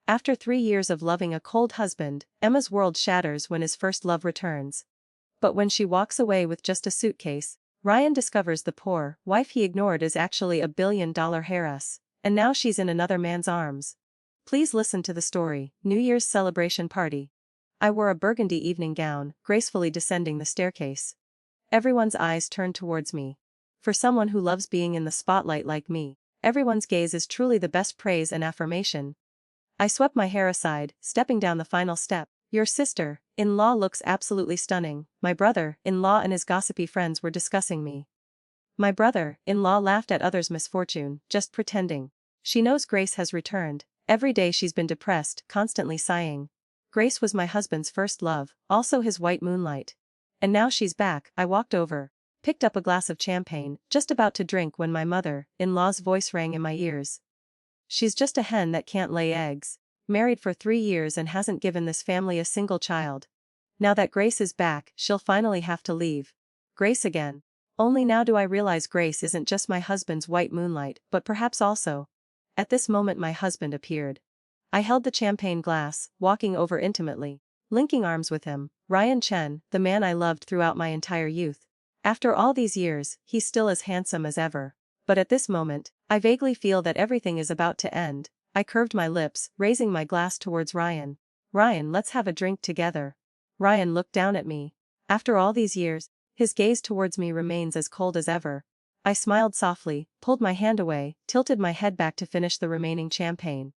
After 3 years of loving a cold husband, Emma's world shatters when his first love returns. But when she walks away with just a suitcase, Ryan discovers the poor wife he ignored is actually a billion-dollar heiress, and now she's in another man's arms. Please listen to the story. New Year's celebration party. I wore a burgundy evening gown, gracefully descending the staircase. Everyone's eyes turned towards me. For someone who loves being in the spotlight like me, everyone's gaze is truly the best praise and affirmation. I swept my hair aside, stepping down the final step. Your sister-in-law looks absolutely stunning. My brother-in-law and his gossipy friends were discussing me. My brother-in-law laughed at others' misfortune, just pretending. She knows Grace has returned. Every day she's been depressed, constantly sighing. Grace was my husband's first love, also his white moonlight. And now she's back. I walked over, picked up a glass of champagne, just about to drink when my mother-in-law's voice rang in my ears. She's just a hen that can't lay eggs. Married for 3 years and hasn't given this family a single child. Now that Grace is back, she'll finally have to leave. Grace again. Only now do I realize Grace isn't just my husband's white moonlight, but perhaps also. At this moment my husband appeared. I held the champagne glass, walking over intimately, linking arms with him, Ryan Chen, the man I loved throughout my entire youth. After all these years, he's still as handsome as ever. But at this moment, I vaguely feel that everything is about to end. I curved my lips, raising my glass towards Ryan. Ryan, let's have a drink together. Ryan looked down at me. After all these years, his gaze towards me remains as cold as ever. I smiled softly, pulled my hand away, tilted my head back to finish the remaining champagne.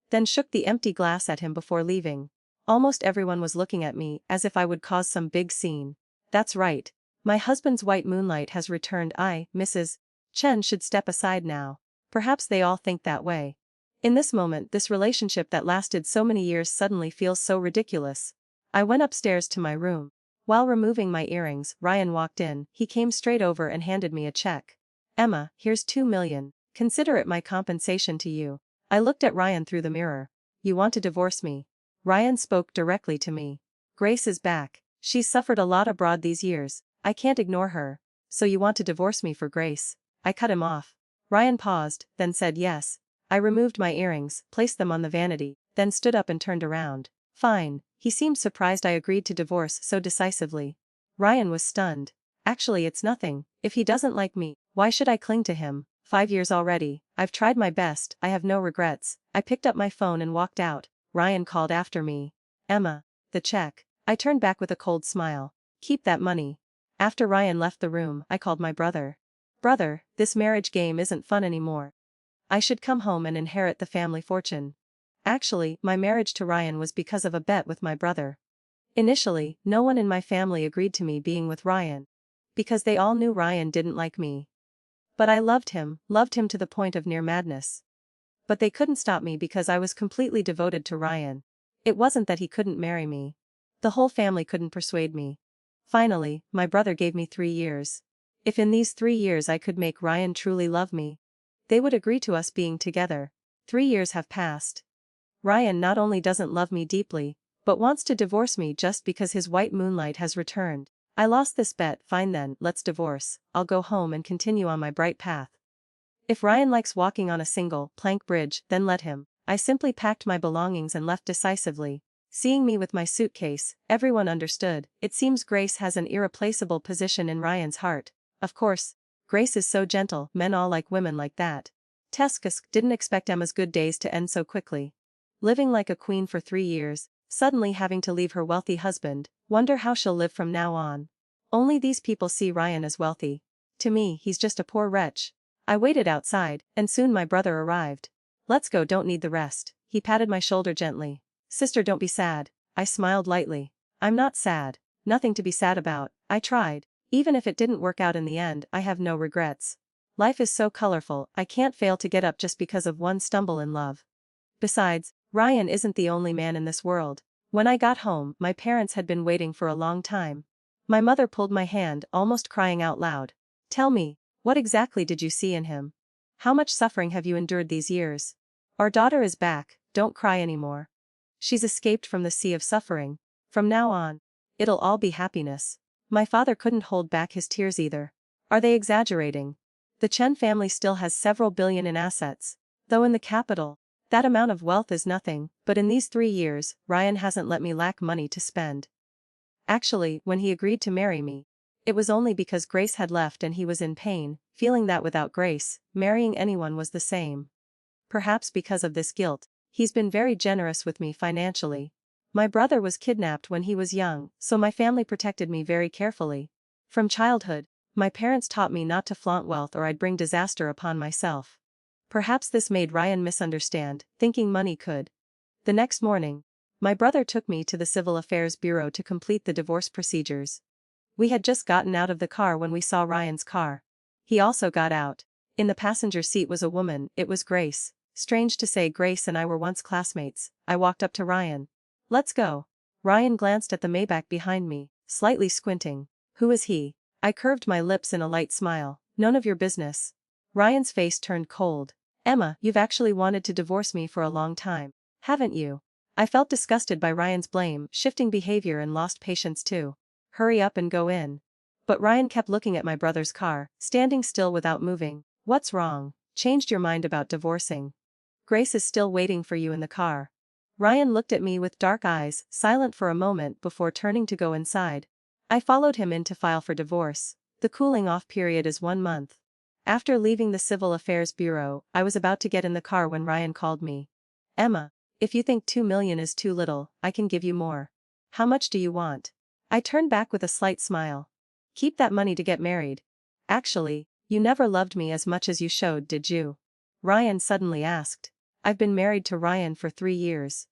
Then shook the empty glass at him before leaving. Almost everyone was looking at me, as if I would cause some big scene. That's right. My husband's white moonlight has returned. Mrs. Chen should step aside now. Perhaps they all think that way. In this moment, this relationship that lasted so many years suddenly feels so ridiculous. I went upstairs to my room. While removing my earrings, Ryan walked in. He came straight over and handed me a check. Emma, here's 2 million. Consider it my compensation to you. I looked at Ryan through the mirror. You want to divorce me? Ryan spoke directly to me. Grace is back. She's suffered a lot abroad these years. I can't ignore her. So you want to divorce me for Grace? I cut him off. Ryan paused, then said yes. I removed my earrings, placed them on the vanity, then stood up and turned around. Fine. He seemed surprised I agreed to divorce so decisively. Ryan was stunned. Actually, it's nothing. If he doesn't like me, why should I cling to him? 5 years already. I've tried my best. I have no regrets. I picked up my phone and walked out. Ryan called after me. Emma. The check. I turned back with a cold smile. Keep that money. After Ryan left the room, I called my brother. Brother, this marriage game isn't fun anymore. I should come home and inherit the family fortune. Actually, my marriage to Ryan was because of a bet with my brother. Initially, no one in my family agreed to me being with Ryan. Because they all knew Ryan didn't like me. But I loved him to the point of near madness. But they couldn't stop me because I was completely devoted to Ryan. It wasn't that he couldn't marry me. The whole family couldn't persuade me. Finally, my brother gave me 3 years. If in these 3 years I could make Ryan truly love me, they would agree to us being together. 3 years have passed. Ryan not only doesn't love me deeply, but wants to divorce me just because his white moonlight has returned. I lost this bet. Fine then, let's divorce. I'll go home and continue on my bright path. If Ryan likes walking on a single plank bridge, then let him. I simply packed my belongings and left decisively. Seeing me with my suitcase, everyone understood. It seems Grace has an irreplaceable position in Ryan's heart. Of course, Grace is so gentle, men all like women like that. Teskusk didn't expect Emma's good days to end so quickly. Living like a queen for 3 years, suddenly having to leave her wealthy husband, wonder how she'll live from now on. Only these people see Ryan as wealthy. To me, he's just a poor wretch. I waited outside, and soon my brother arrived. Let's go, don't need the rest. He patted my shoulder gently. Sister, don't be sad. I smiled lightly. I'm not sad. Nothing to be sad about. I tried. Even if it didn't work out in the end, I have no regrets. Life is so colorful, I can't fail to get up just because of one stumble in love. Besides, Ryan isn't the only man in this world. When I got home, my parents had been waiting for a long time. My mother pulled my hand, almost crying out loud. Tell me, what exactly did you see in him? How much suffering have you endured these years? Our daughter is back, don't cry anymore. She's escaped from the sea of suffering. From now on, it'll all be happiness. My father couldn't hold back his tears either. Are they exaggerating? The Chen family still has several billion in assets. Though in the capital, That amount of wealth is nothing, but in these 3 years, Ryan hasn't let me lack money to spend. Actually, when he agreed to marry me, it was only because Grace had left and he was in pain, feeling that without Grace, marrying anyone was the same. Perhaps because of this guilt, he's been very generous with me financially. My brother was kidnapped when he was young, so my family protected me very carefully. From childhood, my parents taught me not to flaunt wealth or I'd bring disaster upon myself. Perhaps this made Ryan misunderstand, thinking money could. The next morning, my brother took me to the Civil Affairs Bureau to complete the divorce procedures. We had just gotten out of the car when we saw Ryan's car. He also got out. In the passenger seat was a woman, it was Grace. Strange to say, Grace and I were once classmates. I walked up to Ryan. "Let's go." Ryan glanced at the Maybach behind me, slightly squinting. "Who is he?" I curved my lips in a light smile. "None of your business." Ryan's face turned cold. "Emma, you've actually wanted to divorce me for a long time, haven't you?" I felt disgusted by Ryan's blame, shifting behavior and lost patience too. "Hurry up and go in." But Ryan kept looking at my brother's car, standing still without moving. "What's wrong? Changed your mind about divorcing? Grace is still waiting for you in the car." Ryan looked at me with dark eyes, silent for a moment before turning to go inside. I followed him in to file for divorce. The cooling-off period is 1 month. After leaving the Civil Affairs Bureau, I was about to get in the car when Ryan called me. "Emma, if you think 2 million is too little, I can give you more. How much do you want?" I turned back with a slight smile. "Keep that money to get married." "Actually, you never loved me as much as you showed, did you?" Ryan suddenly asked. I've been married to Ryan for 3 years.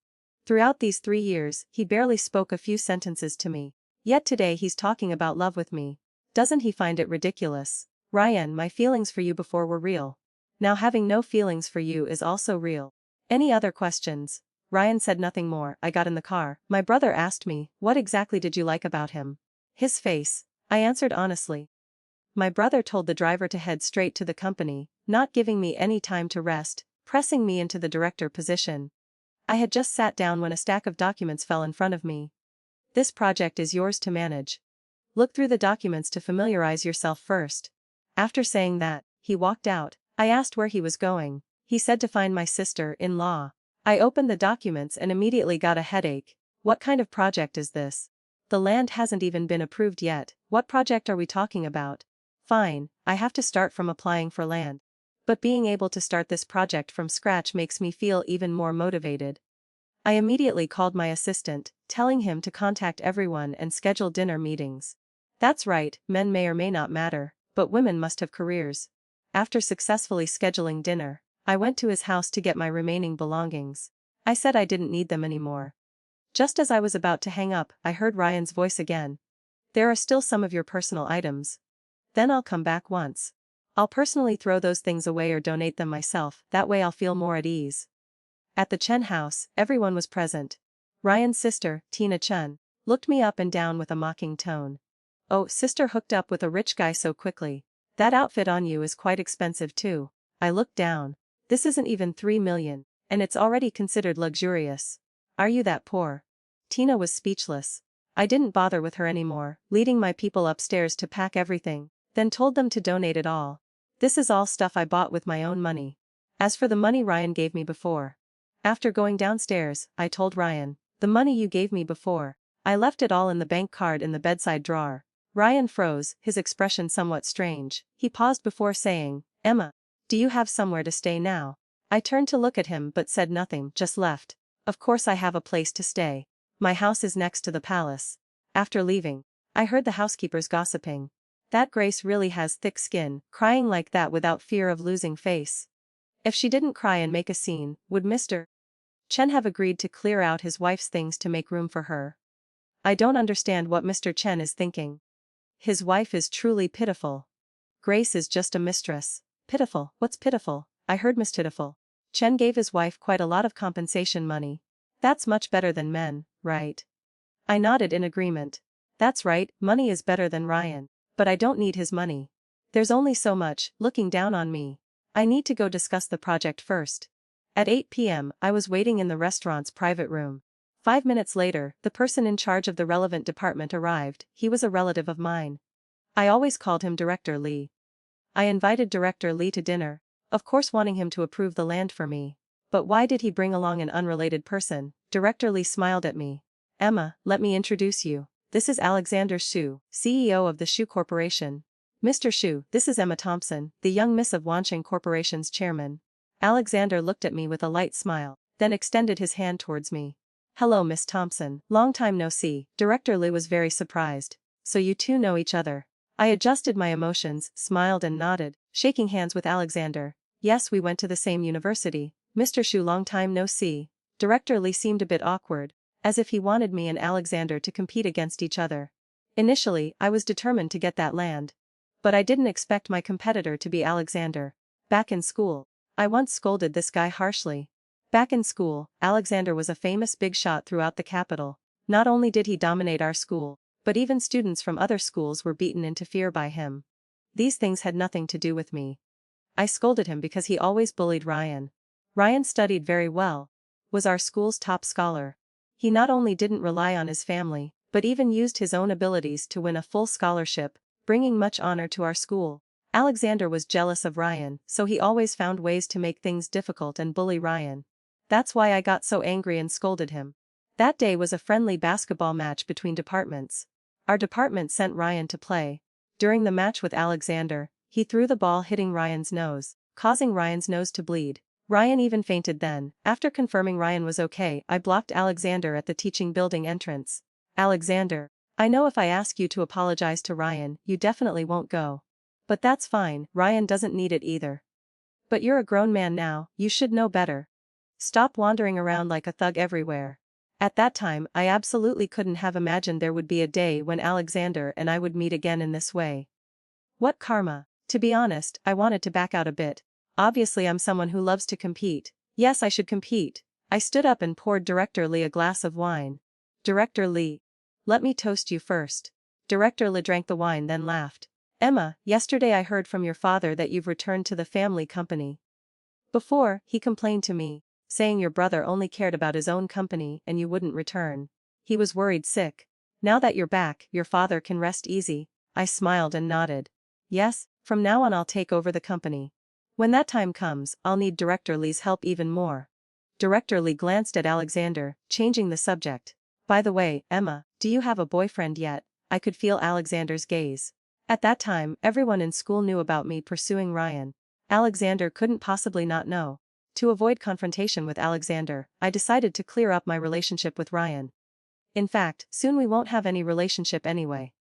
Throughout these 3 years, he barely spoke a few sentences to me. Yet today he's talking about love with me. Doesn't he find it ridiculous? "Ryan, my feelings for you before were real. Now having no feelings for you is also real. Any other questions?" Ryan said nothing more. I got in the car. My brother asked me, "What exactly did you like about him?" "His face." I answered honestly. My brother told the driver to head straight to the company, not giving me any time to rest, pressing me into the director position. I had just sat down when a stack of documents fell in front of me. "This project is yours to manage. Look through the documents to familiarize yourself first." After saying that, he walked out. I asked where he was going. He said to find my sister-in-law. I opened the documents and immediately got a headache. What kind of project is this? The land hasn't even been approved yet. What project are we talking about? Fine, I have to start from applying for land. But being able to start this project from scratch makes me feel even more motivated. I immediately called my assistant, telling him to contact everyone and schedule dinner meetings. That's right, men may or may not matter, but women must have careers. After successfully scheduling dinner, I went to his house to get my remaining belongings. I said I didn't need them anymore. Just as I was about to hang up, I heard Ryan's voice again. "There are still some of your personal items. Then I'll come back once. I'll personally throw those things away or donate them myself, that way I'll feel more at ease." At the Chen house, everyone was present. Ryan's sister, Tina Chen, looked me up and down with a mocking tone. "Oh, sister hooked up with a rich guy so quickly. That outfit on you is quite expensive too." I looked down. "This isn't even 3 million, and it's already considered luxurious. Are you that poor?" Tina was speechless. I didn't bother with her anymore, leading my people upstairs to pack everything, then told them to donate it all. This is all stuff I bought with my own money. As for the money Ryan gave me before. After going downstairs, I told Ryan, "The money you gave me before, I left it all in the bank card in the bedside drawer." Ryan froze, his expression somewhat strange. He paused before saying, "Emma, do you have somewhere to stay now?" I turned to look at him but said nothing, just left. Of course I have a place to stay. My house is next to the palace. After leaving, I heard the housekeepers gossiping. That Grace really has thick skin, crying like that without fear of losing face. If she didn't cry and make a scene, would Mr. Chen have agreed to clear out his wife's things to make room for her? I don't understand what Mr. Chen is thinking. His wife is truly pitiful. Grace is just a mistress. Pitiful, what's pitiful? I heard Miss Pitiful. Chen gave his wife quite a lot of compensation money. That's much better than men, right? I nodded in agreement. That's right, money is better than Ryan. But I don't need his money. There's only so much, looking down on me. I need to go discuss the project first. At 8 p.m., I was waiting in the restaurant's private room. 5 minutes later, the person in charge of the relevant department arrived. He was a relative of mine. I always called him Director Li. I invited Director Li to dinner, of course wanting him to approve the land for me. But why did he bring along an unrelated person? Director Lee smiled at me. Emma, let me introduce you. This is Alexander Shu, CEO of the Shu Corporation. Mr. Shu, this is Emma Thompson, the young miss of Wancheng Corporation's chairman. Alexander looked at me with a light smile, then extended his hand towards me. Hello, Miss Thompson, long time no see. Director Lee was very surprised. So you two know each other. I adjusted my emotions, smiled and nodded, shaking hands with Alexander. Yes, we went to the same university. Mr. Shu, long time no see. Director Lee seemed a bit awkward, as if he wanted me and Alexander to compete against each other. Initially, I was determined to get that land. But I didn't expect my competitor to be Alexander. Back in school, I once scolded this guy harshly. Back in school, Alexander was a famous big shot throughout the capital. Not only did he dominate our school, but even students from other schools were beaten into fear by him. These things had nothing to do with me. I scolded him because he always bullied Ryan. Ryan studied very well, was our school's top scholar. He not only didn't rely on his family, but even used his own abilities to win a full scholarship, bringing much honor to our school. Alexander was jealous of Ryan, so he always found ways to make things difficult and bully Ryan. That's why I got so angry and scolded him. That day was a friendly basketball match between departments. Our department sent Ryan to play. During the match with Alexander, he threw the ball hitting Ryan's nose, causing Ryan's nose to bleed. Ryan even fainted then. After confirming Ryan was okay, I blocked Alexander at the teaching building entrance. Alexander, I know if I ask you to apologize to Ryan, you definitely won't go. But that's fine, Ryan doesn't need it either. But you're a grown man now, you should know better. Stop wandering around like a thug everywhere. At that time, I absolutely couldn't have imagined there would be a day when Alexander and I would meet again in this way. What karma? To be honest, I wanted to back out a bit. Obviously I'm someone who loves to compete. Yes, I should compete. I stood up and poured Director Lee a glass of wine. Director Lee. Let me toast you first. Director Lee drank the wine then laughed. Emma, yesterday I heard from your father that you've returned to the family company. Before, he complained to me, saying your brother only cared about his own company and you wouldn't return. He was worried sick. Now that you're back, your father can rest easy. I smiled and nodded. Yes, from now on I'll take over the company. When that time comes, I'll need Director Lee's help even more. Director Lee glanced at Alexander, changing the subject. By the way, Emma, do you have a boyfriend yet? I could feel Alexander's gaze. At that time, everyone in school knew about me pursuing Ryan. Alexander couldn't possibly not know. To avoid confrontation with Alexander, I decided to clear up my relationship with Ryan. In fact, soon we won't have any relationship anyway.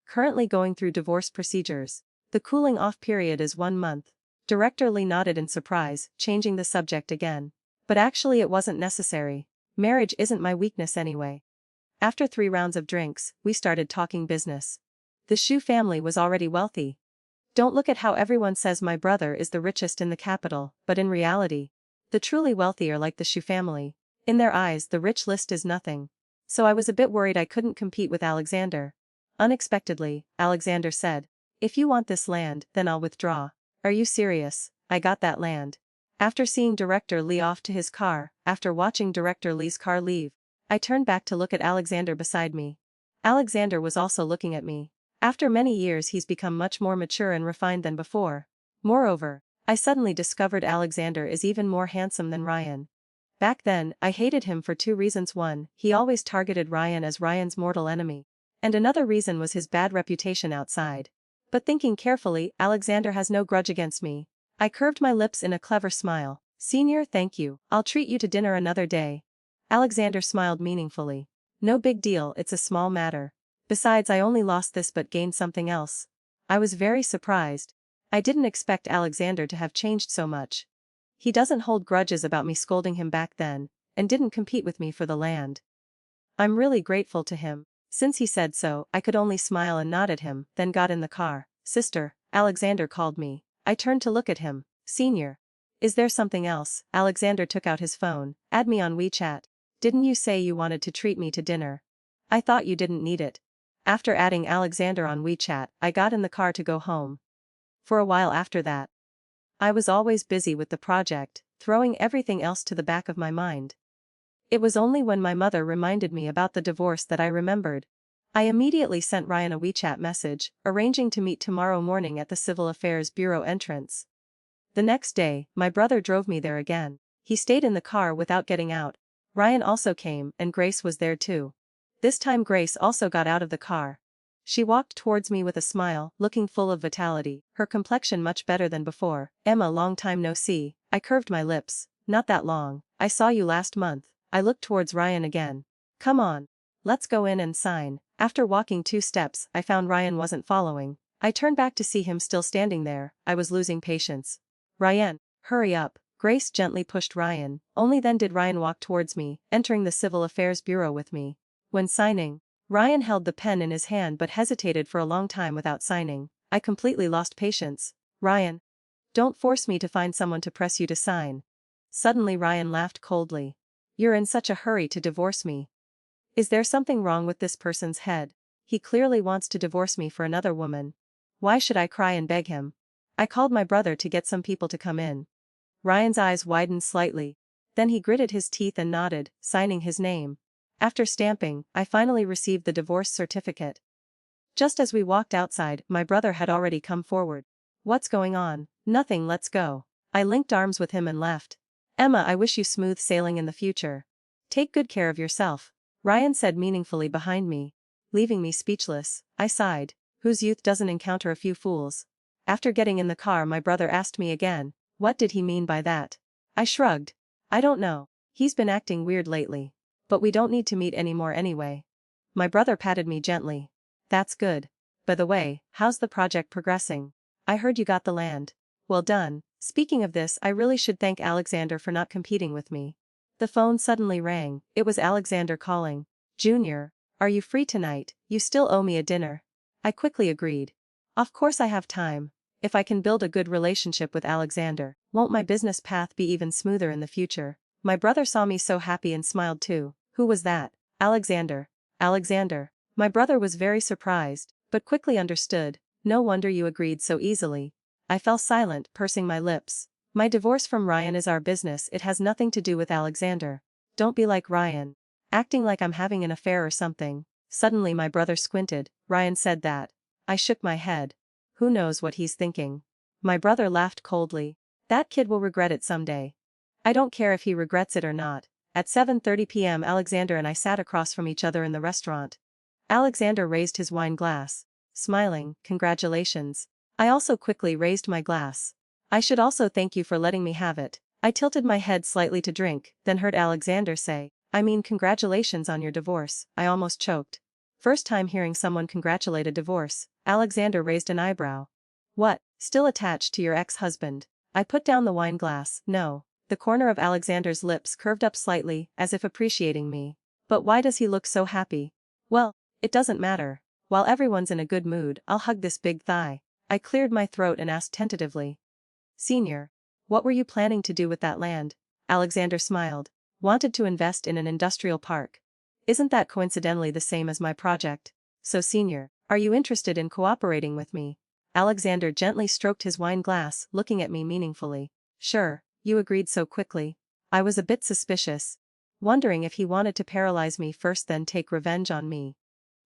Currently going through divorce procedures. The cooling off period is 1 month. Director Lee nodded in surprise, changing the subject again. But actually it wasn't necessary. Marriage isn't my weakness anyway. After 3 rounds of drinks, we started talking business. The Shu family was already wealthy. Don't look at how everyone says my brother is the richest in the capital, but in reality, the truly wealthy are like the Shu family. In their eyes, the rich list is nothing. So I was a bit worried I couldn't compete with Alexander. Unexpectedly, Alexander said, if you want this land, then I'll withdraw. Are you serious? I got that land. After seeing Director Lee off to his car, after watching Director Lee's car leave, I turned back to look at Alexander beside me. Alexander was also looking at me. After many years he's become much more mature and refined than before. Moreover, I suddenly discovered Alexander is even more handsome than Ryan. Back then, I hated him for 2 reasons. One, he always targeted Ryan as Ryan's mortal enemy. And another reason was his bad reputation outside. But thinking carefully, Alexander has no grudge against me. I curved my lips in a clever smile. Senior, thank you. I'll treat you to dinner another day. Alexander smiled meaningfully. No big deal, it's a small matter. Besides, I only lost this but gained something else. I was very surprised. I didn't expect Alexander to have changed so much. He doesn't hold grudges about me scolding him back then, and didn't compete with me for the land. I'm really grateful to him. Since he said so, I could only smile and nod at him, then got in the car. Sister, Alexander called me. I turned to look at him. Senior. Is there something else? Alexander took out his phone. Add me on WeChat. Didn't you say you wanted to treat me to dinner? I thought you didn't need it. After adding Alexander on WeChat, I got in the car to go home. For a while after that, I was always busy with the project, throwing everything else to the back of my mind. It was only when my mother reminded me about the divorce that I remembered. I immediately sent Ryan a WeChat message, arranging to meet tomorrow morning at the Civil Affairs Bureau entrance. The next day, my brother drove me there again. He stayed in the car without getting out. Ryan also came, and Grace was there too. This time Grace also got out of the car. She walked towards me with a smile, looking full of vitality, her complexion much better than before. Emma, long time no see. I curved my lips. Not that long. I saw you last month. I looked towards Ryan again. Come on. Let's go in and sign. After walking 2 steps, I found Ryan wasn't following. I turned back to see him still standing there. I was losing patience. Ryan, hurry up. Grace gently pushed Ryan. Only then did Ryan walk towards me, entering the Civil Affairs Bureau with me. When signing, Ryan held the pen in his hand but hesitated for a long time without signing. I completely lost patience. Ryan, don't force me to find someone to press you to sign. Suddenly Ryan laughed coldly. You're in such a hurry to divorce me. Is there something wrong with this person's head? He clearly wants to divorce me for another woman. Why should I cry and beg him? I called my brother to get some people to come in. Ryan's eyes widened slightly. Then he gritted his teeth and nodded, signing his name. After stamping, I finally received the divorce certificate. Just as we walked outside, my brother had already come forward. What's going on? Nothing, let's go. I linked arms with him and left. Emma, I wish you smooth sailing in the future. Take good care of yourself. Ryan said meaningfully behind me. Leaving me speechless, I sighed. Whose youth doesn't encounter a few fools? After getting in the car, my brother asked me again. What did he mean by that? I shrugged. I don't know. He's been acting weird lately. But we don't need to meet anymore anyway. My brother patted me gently. That's good. By the way, how's the project progressing? I heard you got the land. Well done. Speaking of this, I really should thank Alexander for not competing with me. The phone suddenly rang. It was Alexander calling. Junior, are you free tonight? You still owe me a dinner. I quickly agreed. Of course I have time. If I can build a good relationship with Alexander, won't my business path be even smoother in the future? My brother saw me so happy and smiled too. Who was that? Alexander. Alexander. My brother was very surprised, but quickly understood. No wonder you agreed so easily. I fell silent, pursing my lips. My divorce from Ryan is our business, it has nothing to do with Alexander. Don't be like Ryan. Acting like I'm having an affair or something. Suddenly my brother squinted. Ryan said that. I shook my head. Who knows what he's thinking? My brother laughed coldly. That kid will regret it someday. I don't care if he regrets it or not. At 7:30 p.m. Alexander and I sat across from each other in the restaurant. Alexander raised his wine glass. Smiling, congratulations. I also quickly raised my glass. I should also thank you for letting me have it. I tilted my head slightly to drink, then heard Alexander say, I mean congratulations on your divorce. I almost choked. First time hearing someone congratulate a divorce. Alexander raised an eyebrow. What, still attached to your ex-husband? I put down the wine glass. No. The corner of Alexander's lips curved up slightly, as if appreciating me. But why does he look so happy? Well, it doesn't matter. While everyone's in a good mood, I'll hug this big thigh. I cleared my throat and asked tentatively. Senior, what were you planning to do with that land? Alexander smiled. Wanted to invest in an industrial park. Isn't that coincidentally the same as my project? So senior, are you interested in cooperating with me? Alexander gently stroked his wine glass, looking at me meaningfully. Sure, you agreed so quickly. I was a bit suspicious. Wondering if he wanted to paralyze me first then take revenge on me.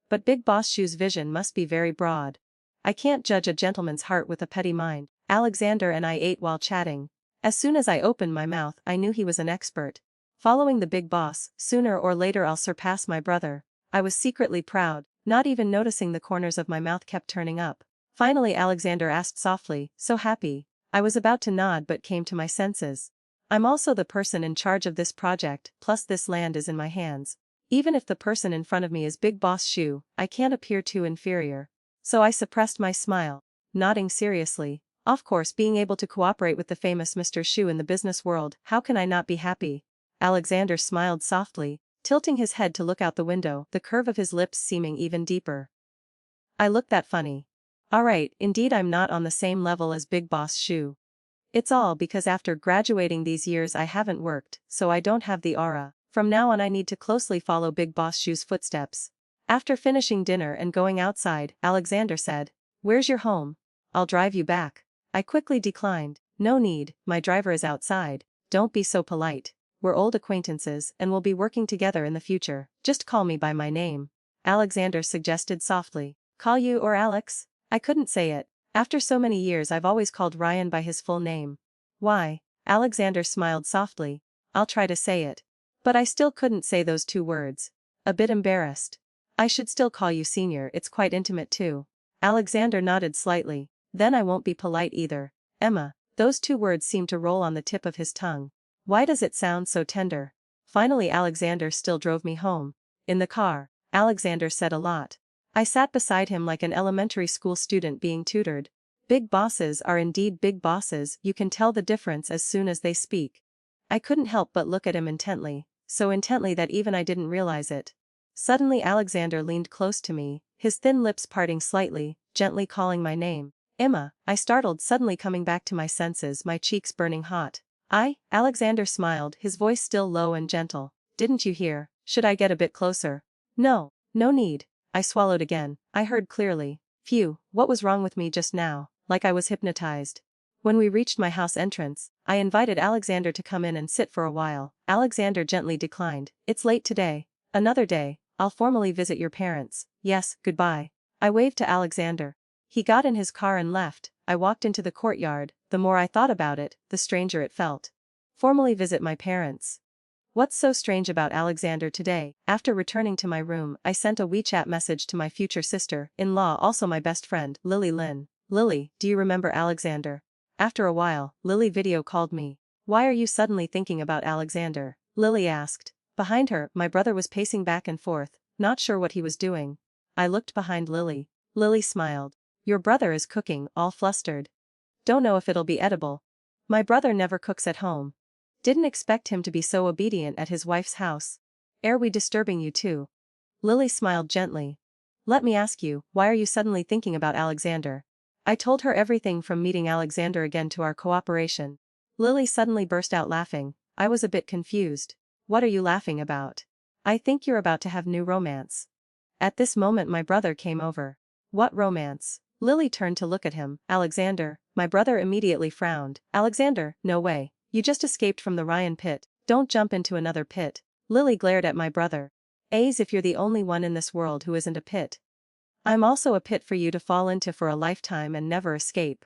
But Big Boss Shoe's vision must be very broad. I can't judge a gentleman's heart with a petty mind. Alexander and I ate while chatting. As soon as I opened my mouth, I knew he was an expert. Following the big boss, sooner or later I'll surpass my brother. I was secretly proud, not even noticing the corners of my mouth kept turning up. Finally Alexander asked softly, so happy. I was about to nod but came to my senses. I'm also the person in charge of this project, plus this land is in my hands. Even if the person in front of me is Big Boss Shoe, I can't appear too inferior. So I suppressed my smile, nodding seriously. Of course, being able to cooperate with the famous Mr. Shoe in the business world, how can I not be happy? Alexander smiled softly, tilting his head to look out the window, the curve of his lips seeming even deeper. I look that funny. Alright, indeed I'm not on the same level as Big Boss Shoe. It's all because after graduating these years I haven't worked, so I don't have the aura. From now on I need to closely follow Big Boss Shoe's footsteps. After finishing dinner and going outside, Alexander said, where's your home? I'll drive you back. I quickly declined. No need, my driver is outside. Don't be so polite. We're old acquaintances and we'll be working together in the future. Just call me by my name. Alexander suggested softly. Call you or Alex? I couldn't say it. After so many years I've always called Ryan by his full name. Why? Alexander smiled softly. I'll try to say it. But I still couldn't say those 2 words. A bit embarrassed. I should still call you senior, it's quite intimate too. Alexander nodded slightly. Then I won't be polite either. Emma. Those 2 words seemed to roll on the tip of his tongue. Why does it sound so tender? Finally Alexander still drove me home. In the car, Alexander said a lot. I sat beside him like an elementary school student being tutored. Big bosses are indeed big bosses, you can tell the difference as soon as they speak. I couldn't help but look at him intently, so intently that even I didn't realize it. Suddenly Alexander leaned close to me, his thin lips parting slightly, gently calling my name. Emma, I startled, suddenly coming back to my senses, my cheeks burning hot. Alexander smiled, his voice still low and gentle. Didn't you hear? Should I get a bit closer? No need. I swallowed again. I heard clearly. Phew, what was wrong with me just now? Like I was hypnotized. When we reached my house entrance, I invited Alexander to come in and sit for a while. Alexander gently declined. It's late today. Another day, I'll formally visit your parents. Yes, goodbye. I waved to Alexander. He got in his car and left. I walked into the courtyard. The more I thought about it, the stranger it felt. Formally visit my parents. What's so strange about Alexander today? After returning to my room, I sent a WeChat message to my future sister-in-law, also my best friend, Lily Lynn. Lily, do you remember Alexander? After a while, Lily video called me. Why are you suddenly thinking about Alexander? Lily asked. Behind her, my brother was pacing back and forth, not sure what he was doing. I looked behind Lily. Lily smiled. Your brother is cooking, all flustered. Don't know if it'll be edible. My brother never cooks at home. Didn't expect him to be so obedient at his wife's house. Are we disturbing you too? Lily smiled gently. Let me ask you, why are you suddenly thinking about Alexander? I told her everything from meeting Alexander again to our cooperation. Lily suddenly burst out laughing. I was a bit confused. What are you laughing about? I think you're about to have new romance. At this moment my brother came over. What romance? Lily turned to look at him. Alexander. My brother immediately frowned. Alexander, no way. You just escaped from the Ryan pit. Don't jump into another pit. Lily glared at my brother. As if you're the only one in this world who isn't a pit. I'm also a pit for you to fall into for a lifetime and never escape.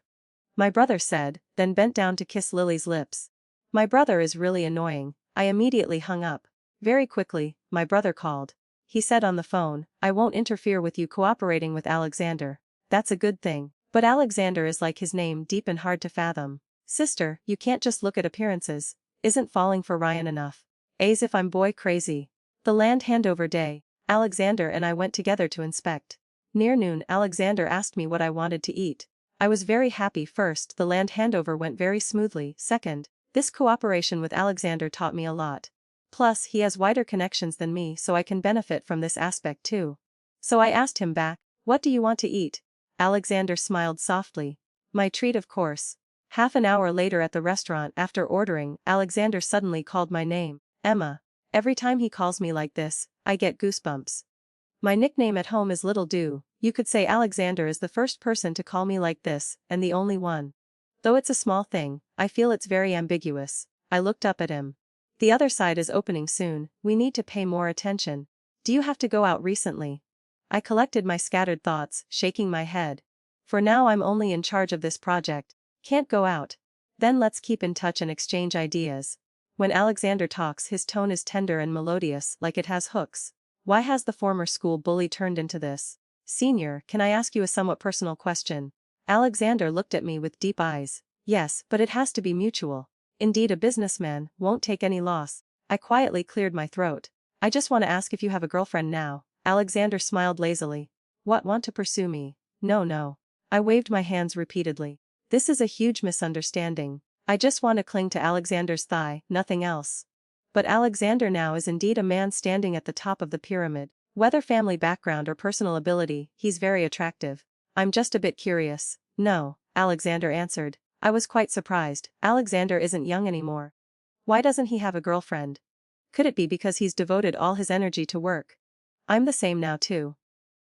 My brother said, then bent down to kiss Lily's lips. My brother is really annoying. I immediately hung up. Very quickly, my brother called. He said on the phone, I won't interfere with you cooperating with Alexander. That's a good thing. But Alexander is like his name, deep and hard to fathom. Sister, you can't just look at appearances. Isn't falling for Ryan enough? As if I'm boy crazy. The land handover day, Alexander and I went together to inspect. Near noon, Alexander asked me what I wanted to eat. I was very happy. First, the land handover went very smoothly. Second, this cooperation with Alexander taught me a lot. Plus, he has wider connections than me, so I can benefit from this aspect too. So I asked him back, what do you want to eat? Alexander smiled softly. My treat, of course. Half an hour later at the restaurant, after ordering, Alexander suddenly called my name, Emma. Every time he calls me like this, I get goosebumps. My nickname at home is Little Do. You could say Alexander is the first person to call me like this, and the only one. Though it's a small thing, I feel it's very ambiguous. I looked up at him. The other side is opening soon, we need to pay more attention. Do you have to go out recently? I collected my scattered thoughts, shaking my head. For now I'm only in charge of this project. Can't go out. Then let's keep in touch and exchange ideas. When Alexander talks, his tone is tender and melodious, like it has hooks. Why has the former school bully turned into this? Senior, can I ask you a somewhat personal question? Alexander looked at me with deep eyes. Yes, but it has to be mutual. Indeed, a businessman won't take any loss. I quietly cleared my throat. I just want to ask if you have a girlfriend now. Alexander smiled lazily. What, want to pursue me? No. I waved my hands repeatedly. This is a huge misunderstanding. I just want to cling to Alexander's thigh, nothing else. But Alexander now is indeed a man standing at the top of the pyramid. Whether family background or personal ability, he's very attractive. I'm just a bit curious. No, Alexander answered. I was quite surprised. Alexander isn't young anymore. Why doesn't he have a girlfriend? Could it be because he's devoted all his energy to work? I'm the same now too.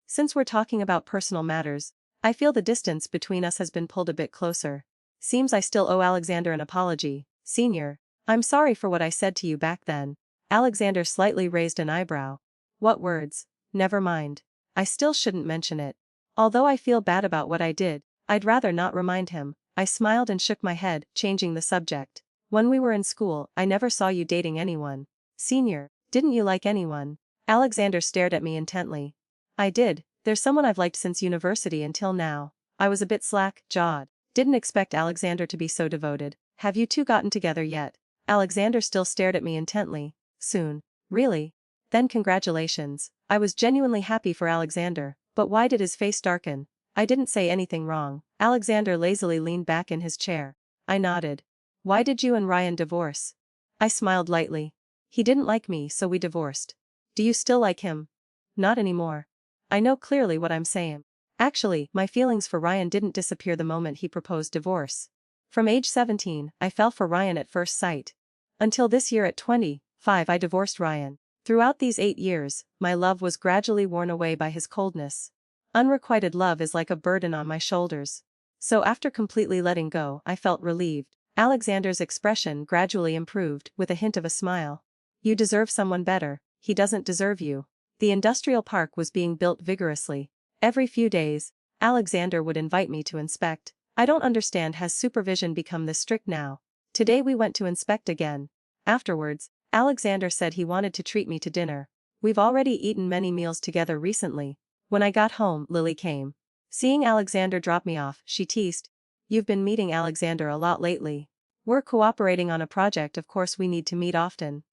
Since we're talking about personal matters, I feel the distance between us has been pulled a bit closer. Seems I still owe Alexander an apology. Senior, I'm sorry for what I said to you back then. Alexander slightly raised an eyebrow. What words? Never mind. I still shouldn't mention it. Although I feel bad about what I did, I'd rather not remind him. I smiled and shook my head, changing the subject. When we were in school, I never saw you dating anyone. Senior, didn't you like anyone? Alexander stared at me intently. I did, there's someone I've liked since university until now. I was a bit slack-jawed. Didn't expect Alexander to be so devoted. Have you two gotten together yet? Alexander still stared at me intently. Soon. Really? Then congratulations. I was genuinely happy for Alexander, but why did his face darken? I didn't say anything wrong. Alexander lazily leaned back in his chair. I nodded. Why did you and Ryan divorce? I smiled lightly. He didn't like me, so we divorced. Do you still like him? Not anymore. I know clearly what I'm saying. Actually, my feelings for Ryan didn't disappear the moment he proposed divorce. From age 17, I fell for Ryan at first sight. Until this year at 25, I divorced Ryan. Throughout these 8 years, my love was gradually worn away by his coldness. Unrequited love is like a burden on my shoulders. So after completely letting go, I felt relieved. Alexander's expression gradually improved, with a hint of a smile. You deserve someone better, he doesn't deserve you. The industrial park was being built vigorously. Every few days, Alexander would invite me to inspect. I don't understand, has supervision become this strict now? Today we went to inspect again. Afterwards, Alexander said he wanted to treat me to dinner. We've already eaten many meals together recently. When I got home, Lily came. Seeing Alexander drop me off, she teased. You've been meeting Alexander a lot lately. We're cooperating on a project, of course we need to meet often.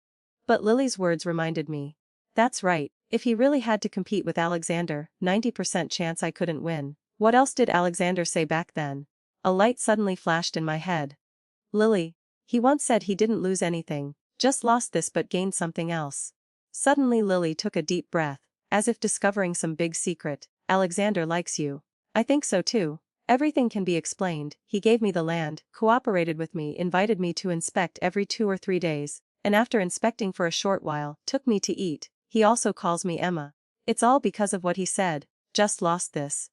But Lily's words reminded me. That's right, if he really had to compete with Alexander, 90% chance I couldn't win. What else did Alexander say back then? A light suddenly flashed in my head. Lily. He once said he didn't lose anything, just lost this but gained something else. Suddenly Lily took a deep breath, as if discovering some big secret. Alexander likes you. I think so too. Everything can be explained. He gave me the land, cooperated with me, invited me to inspect every 2 or 3 days, and after inspecting for a short while, took me to eat. He also calls me Emma. It's all because of what he said. Just lost this.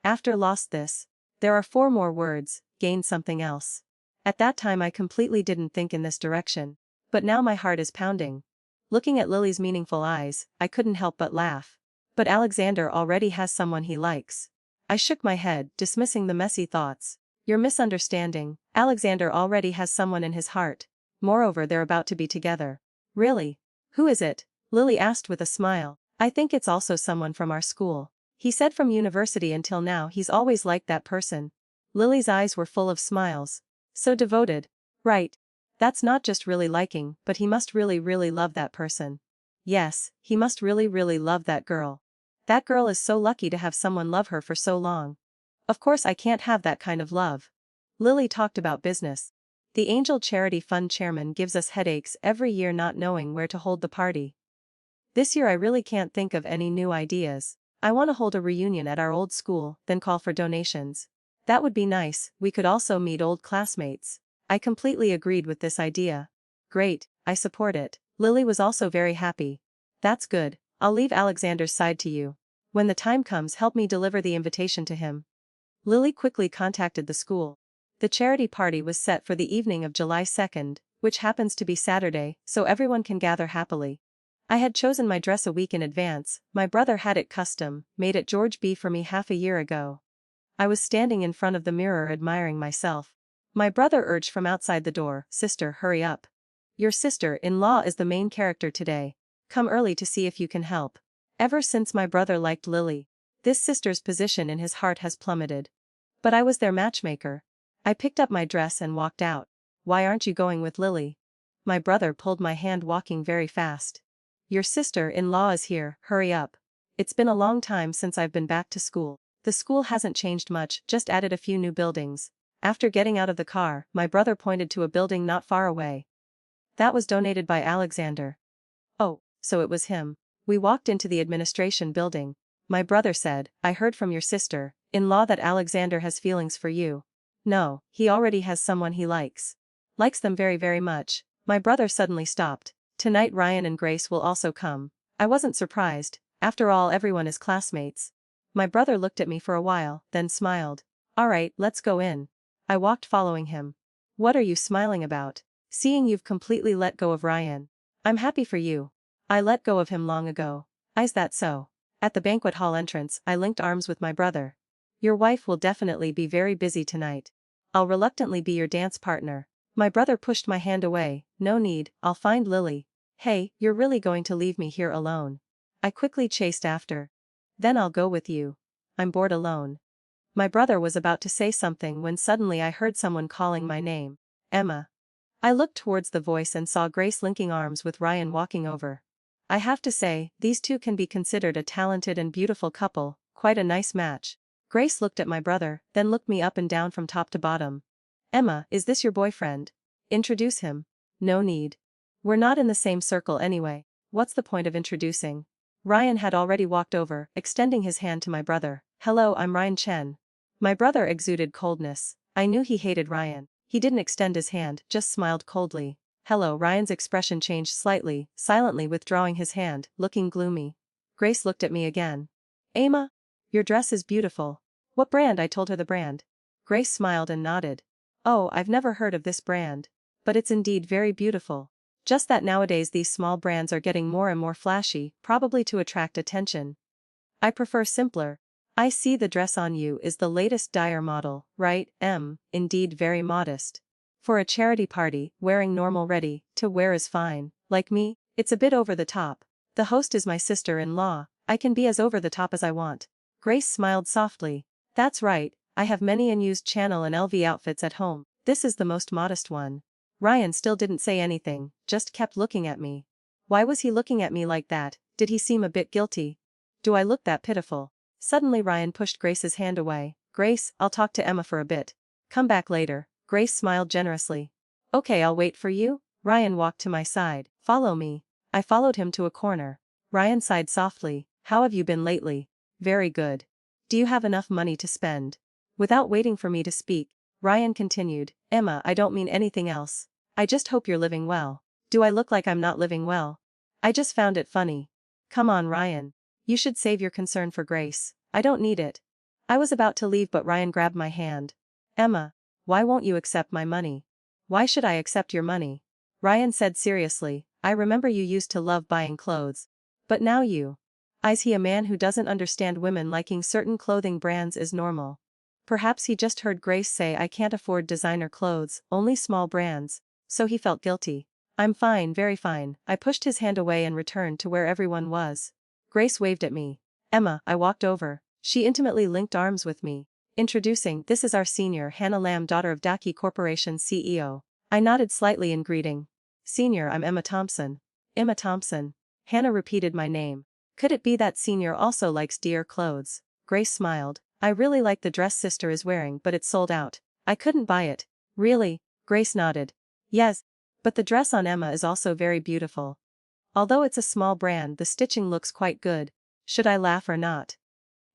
After lost this. There are 4 more words, gained something else. At that time I completely didn't think in this direction. But now my heart is pounding. Looking at Lily's meaningful eyes, I couldn't help but laugh. But Alexander already has someone he likes. I shook my head, dismissing the messy thoughts. You're misunderstanding. Alexander already has someone in his heart. Moreover, they're about to be together. Really? Who is it? Lily asked with a smile. I think it's also someone from our school. He said from university until now he's always liked that person. Lily's eyes were full of smiles. So devoted. Right. That's not just really liking, but he must really love that person. Yes, he must really love that girl. That girl is so lucky to have someone love her for so long. Of course I can't have that kind of love. Lily talked about business. The Angel Charity Fund chairman gives us headaches every year not knowing where to hold the party. This year I really can't think of any new ideas. I want to hold a reunion at our old school, then call for donations. That would be nice. We could also meet old classmates. I completely agreed with this idea. Great, I support it. Lily was also very happy. That's good. I'll leave Alexander's side to you. When the time comes, help me deliver the invitation to him. Lily quickly contacted the school. The charity party was set for the evening of July 2nd, which happens to be Saturday, so everyone can gather happily. I had chosen my dress a week in advance. My brother had it custom, made at George B for me half a year ago. I was standing in front of the mirror admiring myself. My brother urged from outside the door, "Sister, hurry up. Your sister-in-law is the main character today. Come early to see if you can help." Ever since my brother liked Lily, this sister's position in his heart has plummeted. But I was their matchmaker. I picked up my dress and walked out. Why aren't you going with Lily? My brother pulled my hand, walking very fast. Your sister-in-law is here, hurry up. It's been a long time since I've been back to school. The school hasn't changed much, just added a few new buildings. After getting out of the car, my brother pointed to a building not far away. That was donated by Alexander. Oh, so it was him. We walked into the administration building. My brother said, I heard from your sister-in-law that Alexander has feelings for you. No, he already has someone he likes. Likes them very much. My brother suddenly stopped. Tonight Ryan and Grace will also come. I wasn't surprised. After all, everyone is classmates. My brother looked at me for a while, then smiled. Alright, let's go in. I walked following him. What are you smiling about? Seeing you've completely let go of Ryan. I'm happy for you. I let go of him long ago. Is that so? At the banquet hall entrance, I linked arms with my brother. Your wife will definitely be very busy tonight. I'll reluctantly be your dance partner. My brother pushed my hand away. No need, I'll find Lily. Hey, you're really going to leave me here alone? I quickly chased after. Then I'll go with you. I'm bored alone. My brother was about to say something when suddenly I heard someone calling my name. Emma. I looked towards the voice and saw Grace linking arms with Ryan walking over. I have to say, these two can be considered a talented and beautiful couple, quite a nice match. Grace looked at my brother, then looked me up and down from top to bottom. Emma, is this your boyfriend? Introduce him. No need. We're not in the same circle anyway. What's the point of introducing? Ryan had already walked over, extending his hand to my brother. Hello, I'm Ryan Chen. My brother exuded coldness. I knew he hated Ryan. He didn't extend his hand, just smiled coldly. Hello. Ryan's expression changed slightly, silently withdrawing his hand, looking gloomy. Grace looked at me again. Emma? Your dress is beautiful. What brand? I told her the brand. Grace smiled and nodded. Oh, I've never heard of this brand. But it's indeed very beautiful. Just that nowadays these small brands are getting more and more flashy, probably to attract attention. I prefer simpler. I see the dress on you is the latest Dyer model, right? Indeed very modest. For a charity party, wearing normal ready to wear is fine. Like me, it's a bit over the top. The host is my sister-in-law. I can be as over the top as I want. Grace smiled softly. That's right, I have many unused Chanel and LV outfits at home. This is the most modest one. Ryan still didn't say anything, just kept looking at me. Why was he looking at me like that? Did he seem a bit guilty? Do I look that pitiful? Suddenly Ryan pushed Grace's hand away. Grace, I'll talk to Emma for a bit. Come back later. Grace smiled generously. Okay, I'll wait for you. Ryan walked to my side. Follow me. I followed him to a corner. Ryan sighed softly. How have you been lately? Very good. Do you have enough money to spend? Without waiting for me to speak, Ryan continued. Emma, I don't mean anything else. I just hope you're living well. Do I look like I'm not living well? I just found it funny. Come on, Ryan. You should save your concern for Grace. I don't need it. I was about to leave but Ryan grabbed my hand. Emma, why won't you accept my money? Why should I accept your money? Ryan said seriously, I remember you used to love buying clothes. But now you. Is he a man who doesn't understand women liking certain clothing brands is normal? Perhaps he just heard Grace say I can't afford designer clothes, only small brands, so he felt guilty. I'm fine, very fine. I pushed his hand away and returned to where everyone was. Grace waved at me. Emma, I walked over. She intimately linked arms with me. Introducing, this is our senior Hannah Lamb, daughter of Daki Corporation CEO. I nodded slightly in greeting. Senior, I'm Emma Thompson. Emma Thompson. Hannah repeated my name. Could it be that senior also likes dear clothes? Grace smiled. I really like the dress sister is wearing but it's sold out. I couldn't buy it. Really? Grace nodded. Yes. But the dress on Emma is also very beautiful. Although it's a small brand, the stitching looks quite good. Should I laugh or not?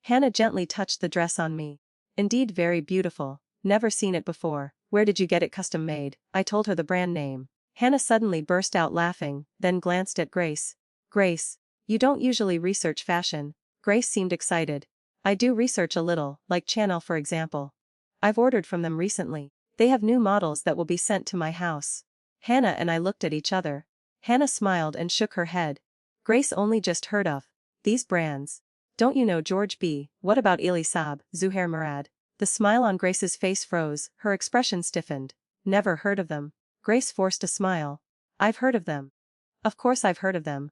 Hannah gently touched the dress on me. Indeed very beautiful. Never seen it before. Where did you get it custom made? I told her the brand name. Hannah suddenly burst out laughing, then glanced at Grace. Grace, you don't usually research fashion. Grace seemed excited. I do research a little, like Chanel for example. I've ordered from them recently. They have new models that will be sent to my house. Hannah and I looked at each other. Hannah smiled and shook her head. Grace only just heard of these brands. Don't you know George B? What about Ili Saab, Zuhair Murad? The smile on Grace's face froze, her expression stiffened. Never heard of them. Grace forced a smile. I've heard of them. Of course I've heard of them.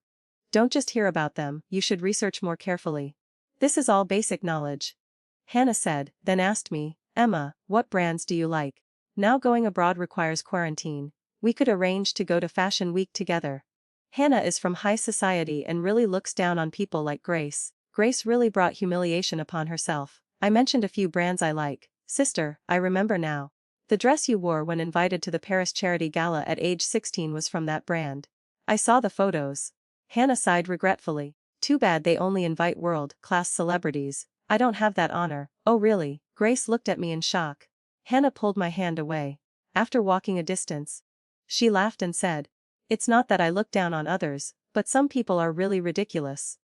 Don't just hear about them, you should research more carefully. This is all basic knowledge. Hannah said, then asked me, Emma, what brands do you like? Now going abroad requires quarantine. We could arrange to go to Fashion Week together. Hannah is from high society and really looks down on people like Grace. Grace really brought humiliation upon herself. I mentioned a few brands I like. Sister, I remember now. The dress you wore when invited to the Paris charity gala at age 16 was from that brand. I saw the photos. Hannah sighed regretfully. Too bad they only invite world-class celebrities. I don't have that honor. Oh really? Grace looked at me in shock. Hannah pulled my hand away. After walking a distance, she laughed and said, it's not that I look down on others, but some people are really ridiculous.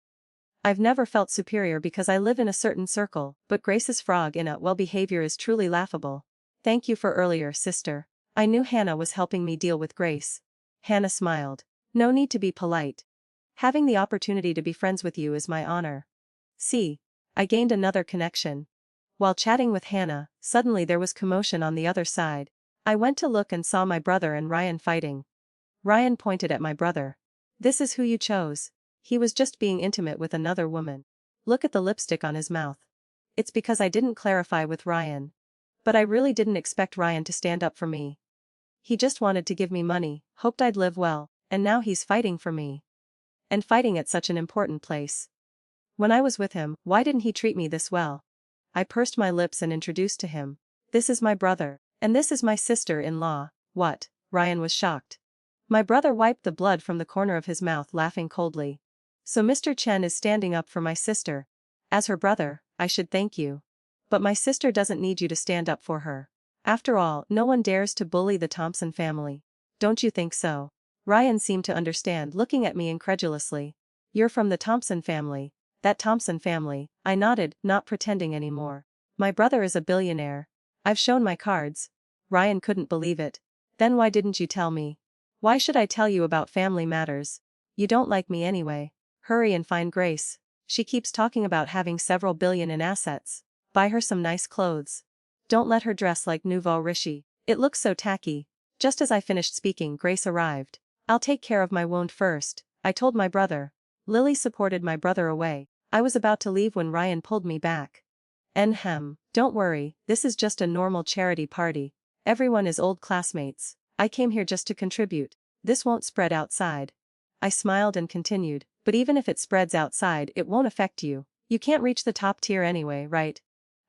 I've never felt superior because I live in a certain circle, but Grace's frog in a well behavior is truly laughable. Thank you for earlier, sister. I knew Hannah was helping me deal with Grace. Hannah smiled. No need to be polite. Having the opportunity to be friends with you is my honor. See, I gained another connection. While chatting with Hannah, suddenly there was commotion on the other side. I went to look and saw my brother and Ryan fighting. Ryan pointed at my brother. This is who you chose. He was just being intimate with another woman. Look at the lipstick on his mouth. It's because I didn't clarify with Ryan. But I really didn't expect Ryan to stand up for me. He just wanted to give me money, hoped I'd live well, and now he's fighting for me. And fighting at such an important place. When I was with him, why didn't he treat me this well? I pursed my lips and introduced to him. This is my brother, and this is my sister-in-law. What? Ryan was shocked. My brother wiped the blood from the corner of his mouth, laughing coldly. So Mr. Chen is standing up for my sister. As her brother, I should thank you. But my sister doesn't need you to stand up for her. After all, no one dares to bully the Thompson family. Don't you think so? Ryan seemed to understand, looking at me incredulously. You're from the Thompson family. That Thompson family. I nodded, not pretending anymore. My brother is a billionaire. I've shown my cards. Ryan couldn't believe it. Then why didn't you tell me? Why should I tell you about family matters? You don't like me anyway. Hurry and find Grace. She keeps talking about having several billion in assets. Buy her some nice clothes. Don't let her dress like nouveau riche. It looks so tacky. Just as I finished speaking, Grace arrived. I'll take care of my wound first, I told my brother. Lily supported my brother away. I was about to leave when Ryan pulled me back. Don't worry, this is just a normal charity party. Everyone is old classmates. I came here just to contribute. This won't spread outside. I smiled and continued, but even if it spreads outside, it won't affect you. You can't reach the top tier anyway, right?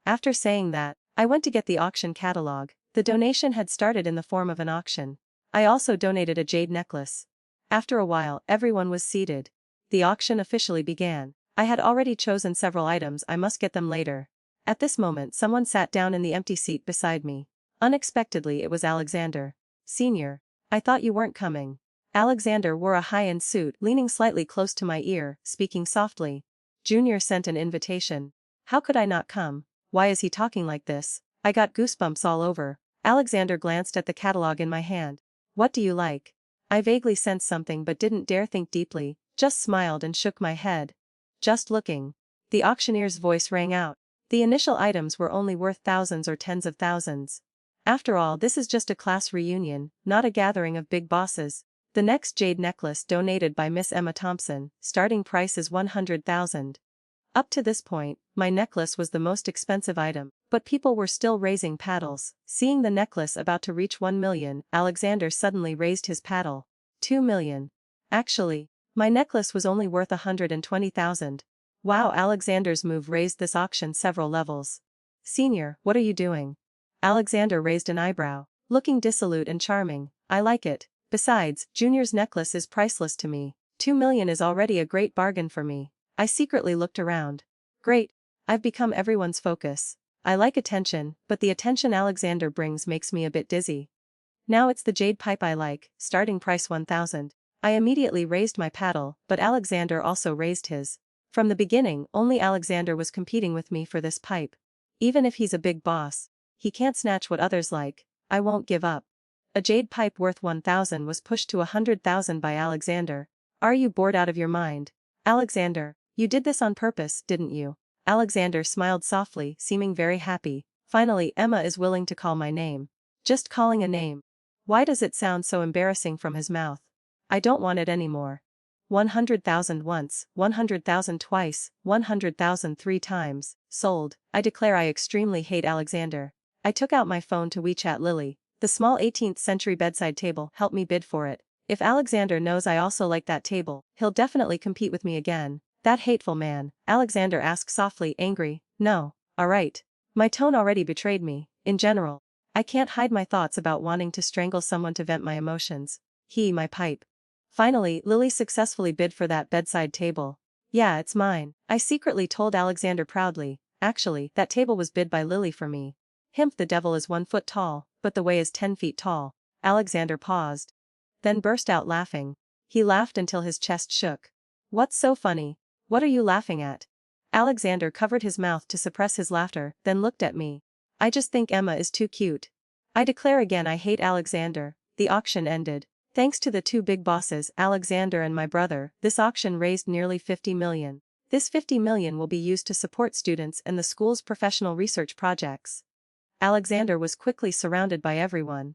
After saying that, I went to get the auction catalog. The donation had started in the form of an auction. I also donated a jade necklace. After a while, everyone was seated. The auction officially began. I had already chosen several items, I must get them later. At this moment, someone sat down in the empty seat beside me. Unexpectedly, it was Alexander. Senior. I thought you weren't coming. Alexander wore a high-end suit, leaning slightly close to my ear, speaking softly. Junior sent an invitation. How could I not come? Why is he talking like this? I got goosebumps all over. Alexander glanced at the catalog in my hand. What do you like? I vaguely sensed something but didn't dare think deeply, just smiled and shook my head. Just looking. The auctioneer's voice rang out. The initial items were only worth thousands or tens of thousands. After all, this is just a class reunion, not a gathering of big bosses. The next jade necklace donated by Miss Emma Thompson, starting price is 100,000. Up to this point, my necklace was the most expensive item, but people were still raising paddles. Seeing the necklace about to reach 1 million, Alexander suddenly raised his paddle. 2 million. Actually, my necklace was only worth 120,000. Wow, Alexander's move raised this auction several levels. Senior, what are you doing? Alexander raised an eyebrow, looking dissolute and charming. I like it. Besides, Junior's necklace is priceless to me. 2 million is already a great bargain for me. I secretly looked around. Great. I've become everyone's focus. I like attention, but the attention Alexander brings makes me a bit dizzy. Now it's the jade pipe I like, starting price 1,000. I immediately raised my paddle, but Alexander also raised his. From the beginning, only Alexander was competing with me for this pipe. Even if he's a big boss, he can't snatch what others like. I won't give up. A jade pipe worth 1,000 was pushed to 100,000 by Alexander. Are you bored out of your mind? Alexander, you did this on purpose, didn't you? Alexander smiled softly, seeming very happy. Finally, Emma is willing to call my name. Just calling a name. Why does it sound so embarrassing from his mouth? I don't want it anymore. 100,000 once, 100,000 twice, 100,000 three times, sold. I declare I extremely hate Alexander. I took out my phone to WeChat Lily. The small 18th century bedside table helped me bid for it. If Alexander knows I also like that table, he'll definitely compete with me again. That hateful man, Alexander asked softly, angry. No, alright. My tone already betrayed me. In general, I can't hide my thoughts about wanting to strangle someone to vent my emotions. My pipe. Finally, Lily successfully bid for that bedside table. Yeah, it's mine. I secretly told Alexander proudly. Actually, that table was bid by Lily for me. The devil is 1 foot tall, but the way is 10 feet tall. Alexander paused. Then burst out laughing. He laughed until his chest shook. What's so funny? What are you laughing at? Alexander covered his mouth to suppress his laughter, then looked at me. I just think Emma is too cute. I declare again I hate Alexander. The auction ended. Thanks to the two big bosses, Alexander and my brother, this auction raised nearly 50 million. This 50 million will be used to support students and the school's professional research projects. Alexander was quickly surrounded by everyone.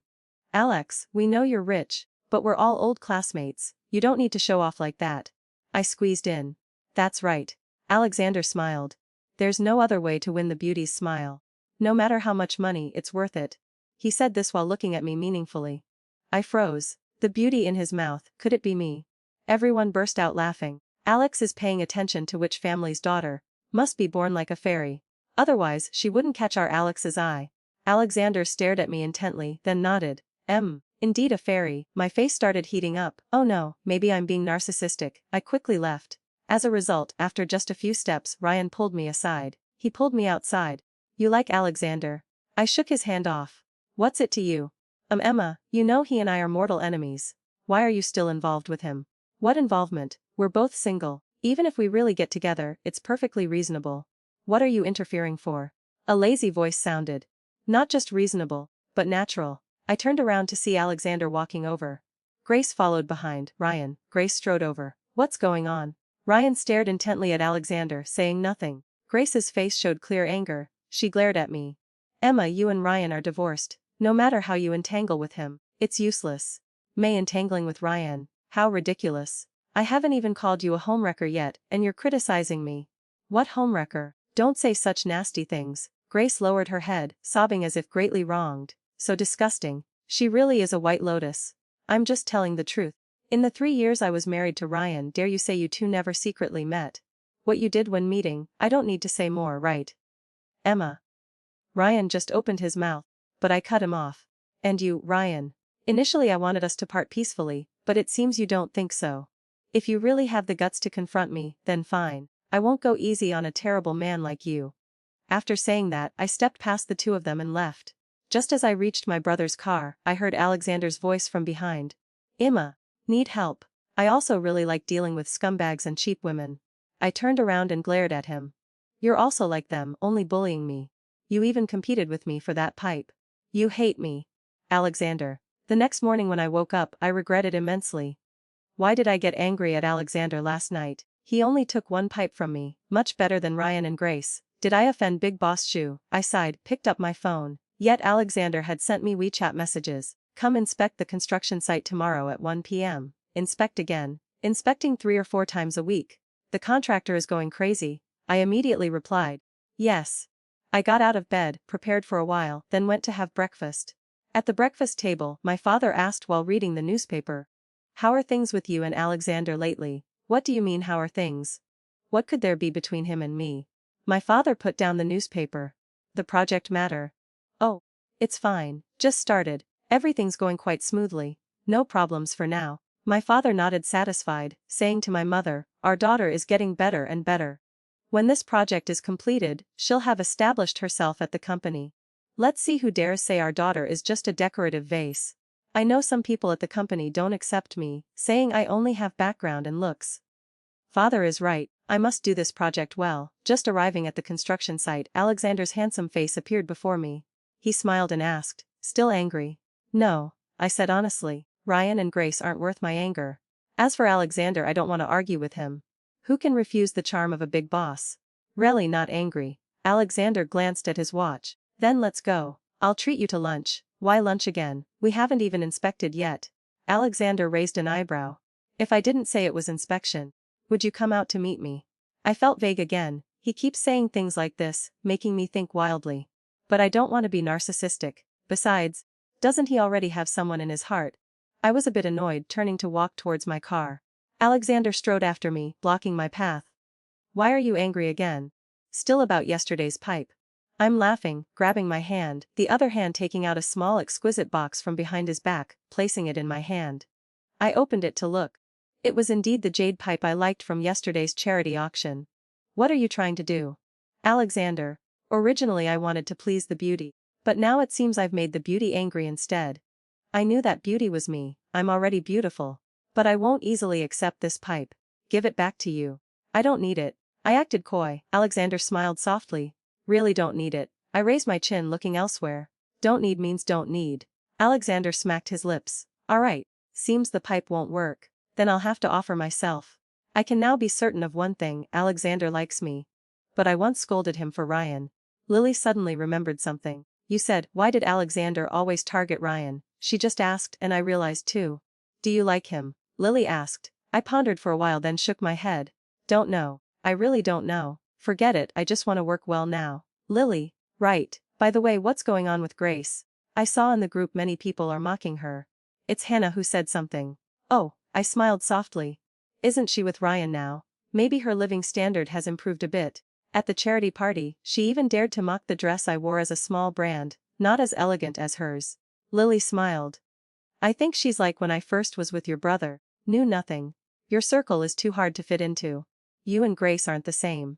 Alex, we know you're rich, but we're all old classmates, you don't need to show off like that. I squeezed in. That's right. Alexander smiled. There's no other way to win the beauty's smile. No matter how much money, it's worth it. He said this while looking at me meaningfully. I froze. The beauty in his mouth, could it be me? Everyone burst out laughing. Alex is paying attention to which family's daughter. Must be born like a fairy. Otherwise, she wouldn't catch our Alex's eye. Alexander stared at me intently, then nodded. Indeed a fairy. My face started heating up. Oh no, maybe I'm being narcissistic. I quickly left. As a result, after just a few steps, Ryan pulled me aside. He pulled me outside. You like Alexander? I shook his hand off. What's it to you? Emma, you know he and I are mortal enemies. Why are you still involved with him? What involvement? We're both single. Even if we really get together, it's perfectly reasonable. What are you interfering for? A lazy voice sounded. Not just reasonable, but natural. I turned around to see Alexander walking over. Grace followed behind. Ryan, Grace strode over. What's going on? Ryan stared intently at Alexander, saying nothing. Grace's face showed clear anger. She glared at me. Emma, you and Ryan are divorced. No matter how you entangle with him, it's useless. May entangling with Ryan. How ridiculous. I haven't even called you a homewrecker yet, and you're criticizing me. What homewrecker? Don't say such nasty things. Grace lowered her head, sobbing as if greatly wronged. So disgusting. She really is a white lotus. I'm just telling the truth. In the 3 years I was married to Ryan, dare you say you two never secretly met? What you did when meeting, I don't need to say more, right? Emma. Ryan just opened his mouth, but I cut him off. And you, Ryan. Initially I wanted us to part peacefully, but it seems you don't think so. If you really have the guts to confront me, then fine. I won't go easy on a terrible man like you. After saying that, I stepped past the two of them and left. Just as I reached my brother's car, I heard Alexander's voice from behind. Emma. Need help. I also really like dealing with scumbags and cheap women. I turned around and glared at him. You're also like them, only bullying me. You even competed with me for that pipe. You hate me. Alexander. The next morning when I woke up, I regretted immensely. Why did I get angry at Alexander last night? He only took one pipe from me, much better than Ryan and Grace. Did I offend Big Boss Shu? I sighed, picked up my phone. Yet Alexander had sent me WeChat messages. Come inspect the construction site tomorrow at 1 p.m. Inspect again. Inspecting 3 or 4 times a week. The contractor is going crazy. I immediately replied. Yes. I got out of bed, prepared for a while, then went to have breakfast. At the breakfast table, my father asked while reading the newspaper. How are things with you and Alexander lately? What do you mean how are things? What could there be between him and me? My father put down the newspaper. The project matter. Oh. It's fine, just started. Everything's going quite smoothly. No problems for now. My father nodded satisfied, saying to my mother, our daughter is getting better and better. When this project is completed, she'll have established herself at the company. Let's see who dares say our daughter is just a decorative vase. I know some people at the company don't accept me, saying I only have background and looks. Father is right, I must do this project well. Just arriving at the construction site, Alexander's handsome face appeared before me. He smiled and asked, still angry? No, I said honestly. Ryan and Grace aren't worth my anger. As for Alexander, I don't want to argue with him. Who can refuse the charm of a big boss? Really not angry. Alexander glanced at his watch. Then let's go. I'll treat you to lunch. Why lunch again? We haven't even inspected yet. Alexander raised an eyebrow. If I didn't say it was inspection, would you come out to meet me? I felt vague again. He keeps saying things like this, making me think wildly. But I don't want to be narcissistic. Besides, doesn't he already have someone in his heart? I was a bit annoyed, turning to walk towards my car. Alexander strode after me, blocking my path. Why are you angry again? Still about yesterday's pipe. I'm laughing, grabbing my hand, the other hand taking out a small exquisite box from behind his back, placing it in my hand. I opened it to look. It was indeed the jade pipe I liked from yesterday's charity auction. What are you trying to do? Alexander. Originally I wanted to please the beauty. But now it seems I've made the beauty angry instead. I knew that beauty was me, I'm already beautiful. But I won't easily accept this pipe. Give it back to you. I don't need it. I acted coy. Alexander smiled softly. Really don't need it. I raised my chin, looking elsewhere. Don't need means don't need. Alexander smacked his lips. Alright. Seems the pipe won't work. Then I'll have to offer myself. I can now be certain of one thing, Alexander likes me. But I once scolded him for Ryan. Lily suddenly remembered something. You said, why did Alexander always target Ryan? She just asked and I realized too. Do you like him? Lily asked. I pondered for a while then shook my head. Don't know. I really don't know. Forget it, I just want to work well now. Lily. Right. By the way, what's going on with Grace? I saw in the group many people are mocking her. It's Hannah who said something. Oh, I smiled softly. Isn't she with Ryan now? Maybe her living standard has improved a bit. At the charity party, she even dared to mock the dress I wore as a small brand, not as elegant as hers. Lily smiled. I think she's like when I first was with your brother. Knew nothing. Your circle is too hard to fit into. You and Grace aren't the same.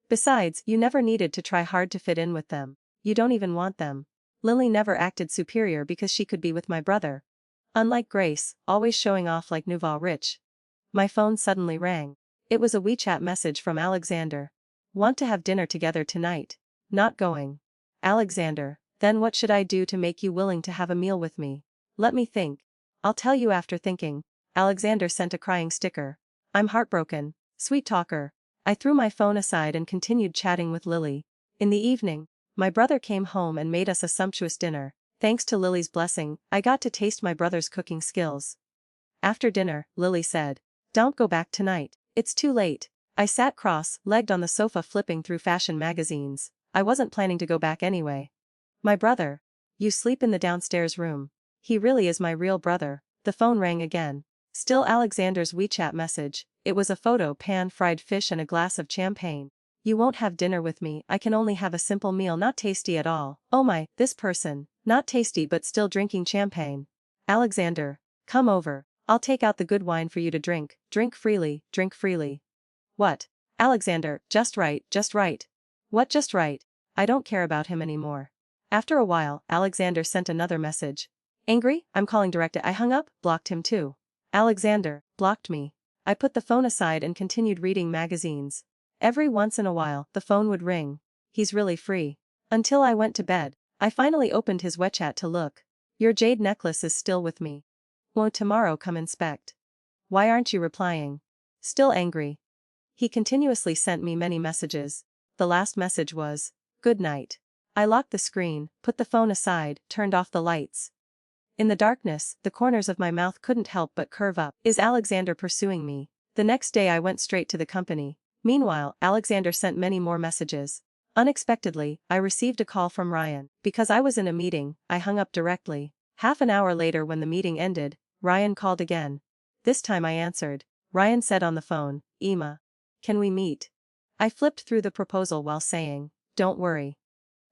Besides, you never needed to try hard to fit in with them. You don't even want them. Lily never acted superior because she could be with my brother. Unlike Grace, always showing off like nouveau rich. My phone suddenly rang. It was a WeChat message from Alexander. Want to have dinner together tonight? Not going. Alexander, then what should I do to make you willing to have a meal with me? Let me think. I'll tell you after thinking. Alexander sent a crying sticker. I'm heartbroken. Sweet talker. I threw my phone aside and continued chatting with Lily. In the evening, my brother came home and made us a sumptuous dinner. Thanks to Lily's blessing, I got to taste my brother's cooking skills. After dinner, Lily said, "Don't go back tonight. It's too late." I sat cross-legged on the sofa flipping through fashion magazines. I wasn't planning to go back anyway. My brother. You sleep in the downstairs room. He really is my real brother. The phone rang again. Still Alexander's WeChat message. It was a photo, pan-fried fish and a glass of champagne. You won't have dinner with me, I can only have a simple meal, not tasty at all. Oh my, this person. Not tasty but still drinking champagne. Alexander. Come over. I'll take out the good wine for you to drink. Drink freely, drink freely. What? Alexander, just right, just right. What just right? I don't care about him anymore. After a while, Alexander sent another message. Angry? I'm calling direct. I hung up, blocked him too. Alexander, blocked me. I put the phone aside and continued reading magazines. Every once in a while, the phone would ring. He's really free. Until I went to bed. I finally opened his WeChat to look. Your jade necklace is still with me. Won't tomorrow come inspect? Why aren't you replying? Still angry. He continuously sent me many messages. The last message was, good night. I locked the screen, put the phone aside, turned off the lights. In the darkness, the corners of my mouth couldn't help but curve up. Is Alexander pursuing me? The next day I went straight to the company. Meanwhile, Alexander sent many more messages. Unexpectedly, I received a call from Ryan. Because I was in a meeting, I hung up directly. Half an hour later when the meeting ended, Ryan called again. This time I answered. Ryan said on the phone, Emma. Can we meet? I flipped through the proposal while saying, don't worry.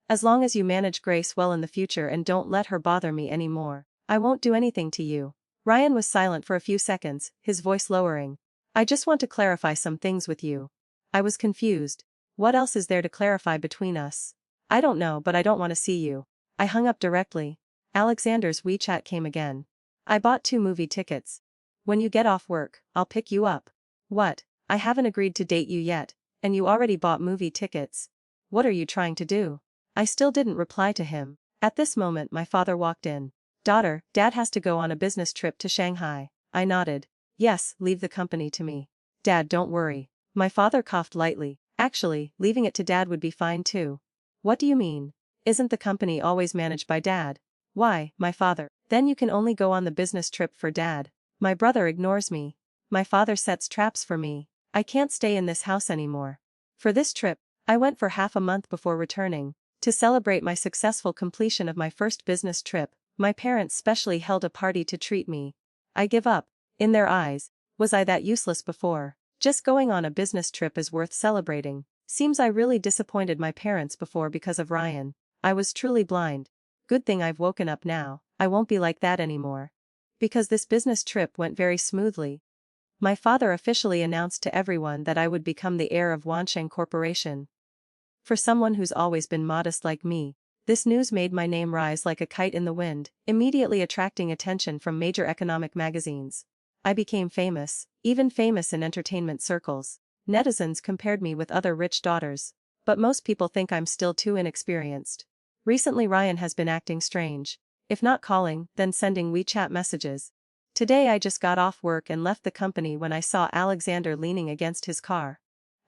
As long as you manage Grace well in the future and don't let her bother me anymore, I won't do anything to you. Ryan was silent for a few seconds, his voice lowering. I just want to clarify some things with you. I was confused. What else is there to clarify between us? I don't know, but I don't want to see you. I hung up directly. Alexander's WeChat came again. I bought 2 movie tickets. When you get off work, I'll pick you up. What? I haven't agreed to date you yet, and you already bought movie tickets. What are you trying to do? I still didn't reply to him. At this moment my father walked in. Daughter, Dad has to go on a business trip to Shanghai. I nodded. Yes, leave the company to me. Dad, don't worry. My father coughed lightly. Actually, leaving it to Dad would be fine too. What do you mean? Isn't the company always managed by Dad? Why, my father? Then you can only go on the business trip for Dad. My brother ignores me. My father sets traps for me. I can't stay in this house anymore. For this trip, I went for half a month before returning. To celebrate my successful completion of my first business trip, my parents specially held a party to treat me. I give up. In their eyes, was I that useless before? Just going on a business trip is worth celebrating. Seems I really disappointed my parents before because of Ryan. I was truly blind. Good thing I've woken up now. I won't be like that anymore. Because this business trip went very smoothly. My father officially announced to everyone that I would become the heir of Wansheng Corporation. For someone who's always been modest like me, this news made my name rise like a kite in the wind, immediately attracting attention from major economic magazines. I became famous, even famous in entertainment circles. Netizens compared me with other rich daughters. But most people think I'm still too inexperienced. Recently Ryan has been acting strange. If not calling, then sending WeChat messages. Today I just got off work and left the company when I saw Alexander leaning against his car.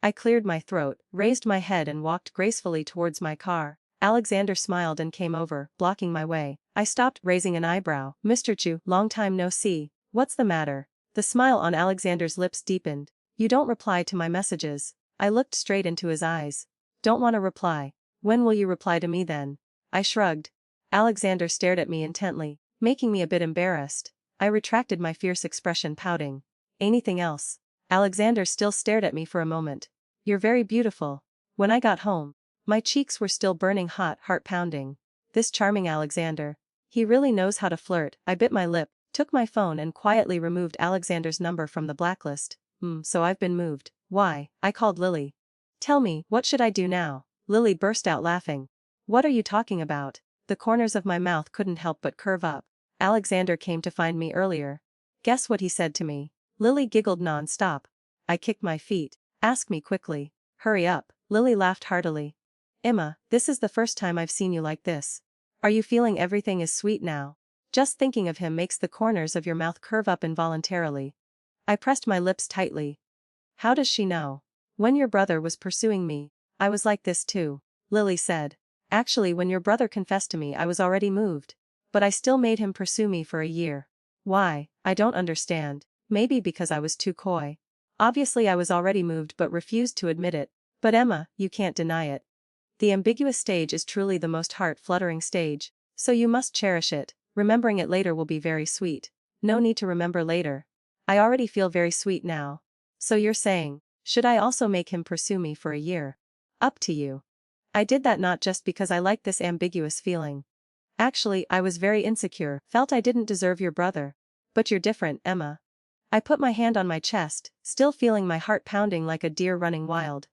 I cleared my throat, raised my head and walked gracefully towards my car. Alexander smiled and came over, blocking my way. I stopped, raising an eyebrow. Mr. Chu, long time no see. What's the matter? The smile on Alexander's lips deepened. You don't reply to my messages. I looked straight into his eyes. Don't want to reply. When will you reply to me then? I shrugged. Alexander stared at me intently, making me a bit embarrassed. I retracted my fierce expression, pouting. Anything else? Alexander still stared at me for a moment. You're very beautiful. When I got home, my cheeks were still burning hot, heart pounding. This charming Alexander. He really knows how to flirt. I bit my lip, took my phone and quietly removed Alexander's number from the blacklist. So I've been moved. Why? I called Lily. Tell me, what should I do now? Lily burst out laughing. What are you talking about? The corners of my mouth couldn't help but curve up. Alexander came to find me earlier. Guess what he said to me? Lily giggled non-stop. I kicked my feet. Ask me quickly. Hurry up. Lily laughed heartily. Emma, this is the first time I've seen you like this. Are you feeling everything is sweet now? Just thinking of him makes the corners of your mouth curve up involuntarily. I pressed my lips tightly. How does she know? When your brother was pursuing me, I was like this too, Lily said. Actually, when your brother confessed to me, I was already moved. But I still made him pursue me for a year. Why? I don't understand. Maybe because I was too coy. Obviously I was already moved but refused to admit it. But Emma, you can't deny it. The ambiguous stage is truly the most heart-fluttering stage, so you must cherish it. Remembering it later will be very sweet. No need to remember later. I already feel very sweet now. So you're saying, should I also make him pursue me for a year? Up to you. I did that not just because I liked this ambiguous feeling. Actually, I was very insecure, felt I didn't deserve your brother. But you're different, Emma. I put my hand on my chest, still feeling my heart pounding like a deer running wild.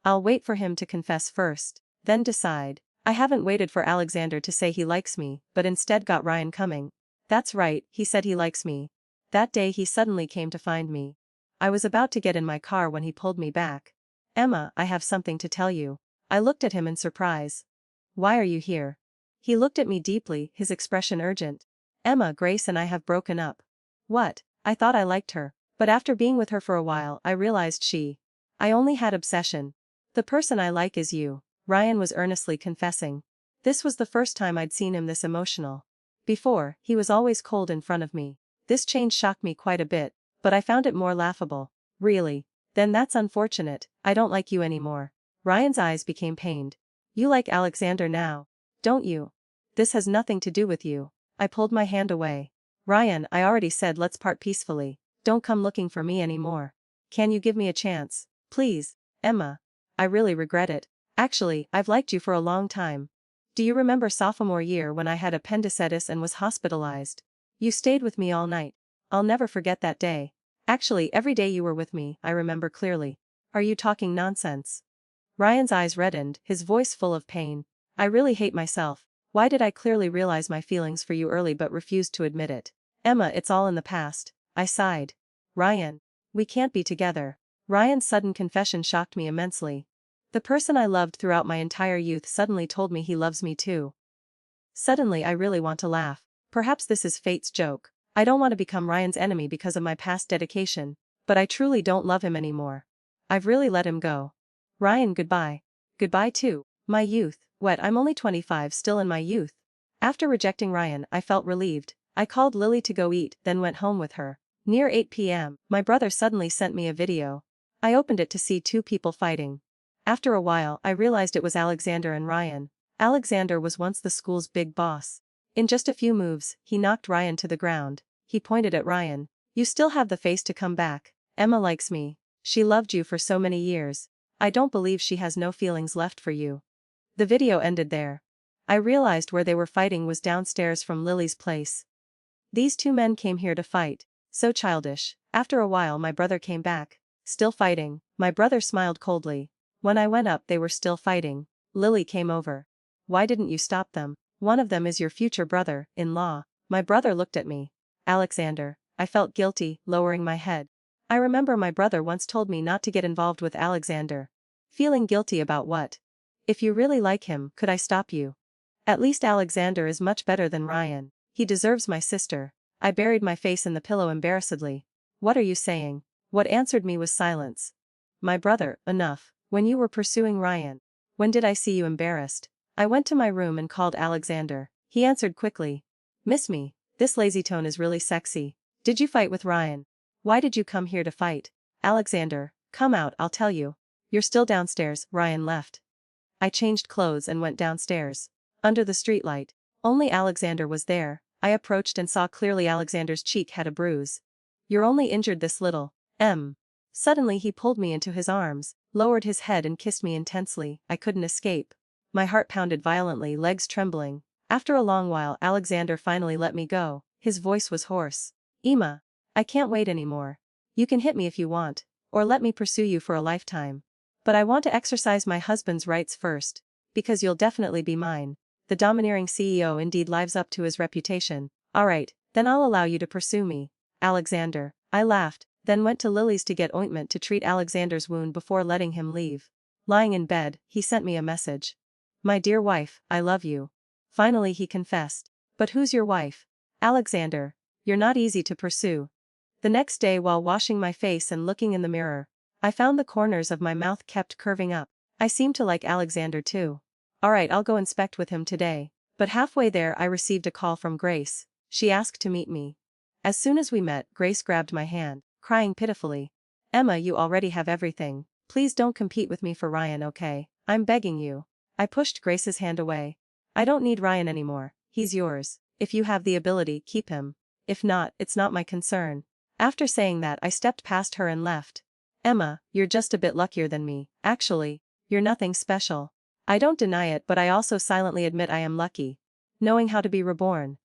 I'll wait for him to confess first, then decide. I haven't waited for Alexander to say he likes me, but instead got Ryan coming. That's right, he said he likes me. That day he suddenly came to find me. I was about to get in my car when he pulled me back. Emma, I have something to tell you. I looked at him in surprise. Why are you here? He looked at me deeply, his expression urgent. Emma, Grace and I have broken up. What? I thought I liked her, but after being with her for a while I realized I only had obsession. The person I like is you, Ryan was earnestly confessing. This was the first time I'd seen him this emotional. Before, he was always cold in front of me. This change shocked me quite a bit, but I found it more laughable. Really? Then that's unfortunate, I don't like you anymore. Ryan's eyes became pained. You like Alexander now, don't you? This has nothing to do with you. I pulled my hand away. Ryan, I already said let's part peacefully. Don't come looking for me anymore. Can you give me a chance? Please, Emma. I really regret it. Actually, I've liked you for a long time. Do you remember sophomore year when I had appendicitis and was hospitalized? You stayed with me all night. I'll never forget that day. Actually, every day you were with me, I remember clearly. Are you talking nonsense? Ryan's eyes reddened, his voice full of pain. I really hate myself. Why did I clearly realize my feelings for you early but refused to admit it? Emma, it's all in the past. I sighed. Ryan. We can't be together. Ryan's sudden confession shocked me immensely. The person I loved throughout my entire youth suddenly told me he loves me too. Suddenly I really want to laugh. Perhaps this is fate's joke. I don't want to become Ryan's enemy because of my past dedication, but I truly don't love him anymore. I've really let him go. Ryan, goodbye. Goodbye too. My youth. What, I'm only 25, still in my youth. After rejecting Ryan, I felt relieved. I called Lily to go eat, then went home with her. Near 8 p.m., my brother suddenly sent me a video. I opened it to see two people fighting. After a while, I realized it was Alexander and Ryan. Alexander was once the school's big boss. In just a few moves, he knocked Ryan to the ground. He pointed at Ryan. You still have the face to come back. Emma likes me. She loved you for so many years. I don't believe she has no feelings left for you. The video ended there. I realized where they were fighting was downstairs from Lily's place. These two men came here to fight. So childish. After a while my brother came back. Still fighting. My brother smiled coldly. When I went up they were still fighting. Lily came over. Why didn't you stop them? One of them is your future brother-in-law. My brother looked at me. Alexander. I felt guilty, lowering my head. I remember my brother once told me not to get involved with Alexander. Feeling guilty about what? If you really like him, could I stop you? At least Alexander is much better than Ryan. He deserves my sister. I buried my face in the pillow embarrassedly. What are you saying? What answered me was silence. My brother, enough. When you were pursuing Ryan. When did I see you embarrassed? I went to my room and called Alexander. He answered quickly. Miss me, this lazy tone is really sexy. Did you fight with Ryan? Why did you come here to fight? Alexander, come out, I'll tell you. You're still downstairs. Ryan left. I changed clothes and went downstairs. Under the streetlight. Only Alexander was there. I approached and saw clearly Alexander's cheek had a bruise. You're only injured this little. Suddenly he pulled me into his arms, lowered his head and kissed me intensely. I couldn't escape. My heart pounded violently, legs trembling. After a long while Alexander finally let me go. His voice was hoarse. Emma, I can't wait anymore. You can hit me if you want, or let me pursue you for a lifetime. But I want to exercise my husband's rights first, because you'll definitely be mine. The domineering CEO indeed lives up to his reputation. Alright, then I'll allow you to pursue me. Alexander. I laughed, then went to Lily's to get ointment to treat Alexander's wound before letting him leave. Lying in bed, he sent me a message. My dear wife, I love you. Finally he confessed. But who's your wife? Alexander. You're not easy to pursue. The next day while washing my face and looking in the mirror, I found the corners of my mouth kept curving up. I seemed to like Alexander too. Alright, I'll go inspect with him today. But halfway there I received a call from Grace. She asked to meet me. As soon as we met, Grace grabbed my hand, crying pitifully. Emma, you already have everything. Please don't compete with me for Ryan, okay? I'm begging you. I pushed Grace's hand away. I don't need Ryan anymore. He's yours. If you have the ability, keep him. If not, it's not my concern. After saying that, I stepped past her and left. Emma, you're just a bit luckier than me. Actually, you're nothing special. I don't deny it, but I also silently admit I am lucky. Knowing how to be reborn.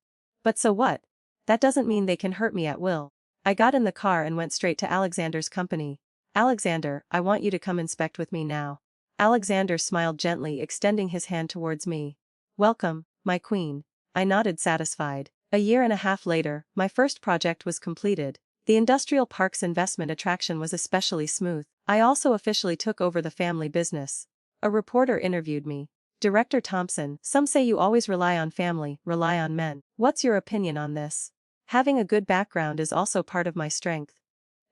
But so what? That doesn't mean they can hurt me at will. I got in the car and went straight to Alexander's company. Alexander, I want you to come inspect with me now. Alexander smiled gently, extending his hand towards me. Welcome, my queen. I nodded satisfied. A year and a half later, my first project was completed. The industrial park's investment attraction was especially smooth. I also officially took over the family business. A reporter interviewed me. Director Thompson, some say you always rely on family, rely on men. What's your opinion on this? Having a good background is also part of my strength.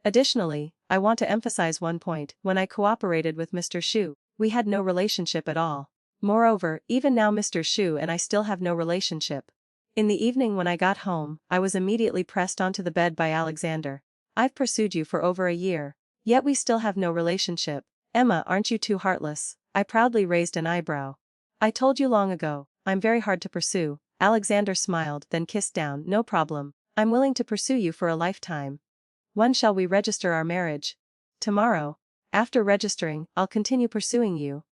Additionally, I want to emphasize one point. When I cooperated with Mr. Shu, we had no relationship at all. Moreover, even now Mr. Shu and I still have no relationship. In the evening when I got home, I was immediately pressed onto the bed by Alexander. I've pursued you for over a year. Yet we still have no relationship. Emma, aren't you too heartless? I proudly raised an eyebrow. I told you long ago, I'm very hard to pursue. Alexander smiled, then kissed down. No problem. I'm willing to pursue you for a lifetime. When shall we register our marriage? Tomorrow. After registering, I'll continue pursuing you.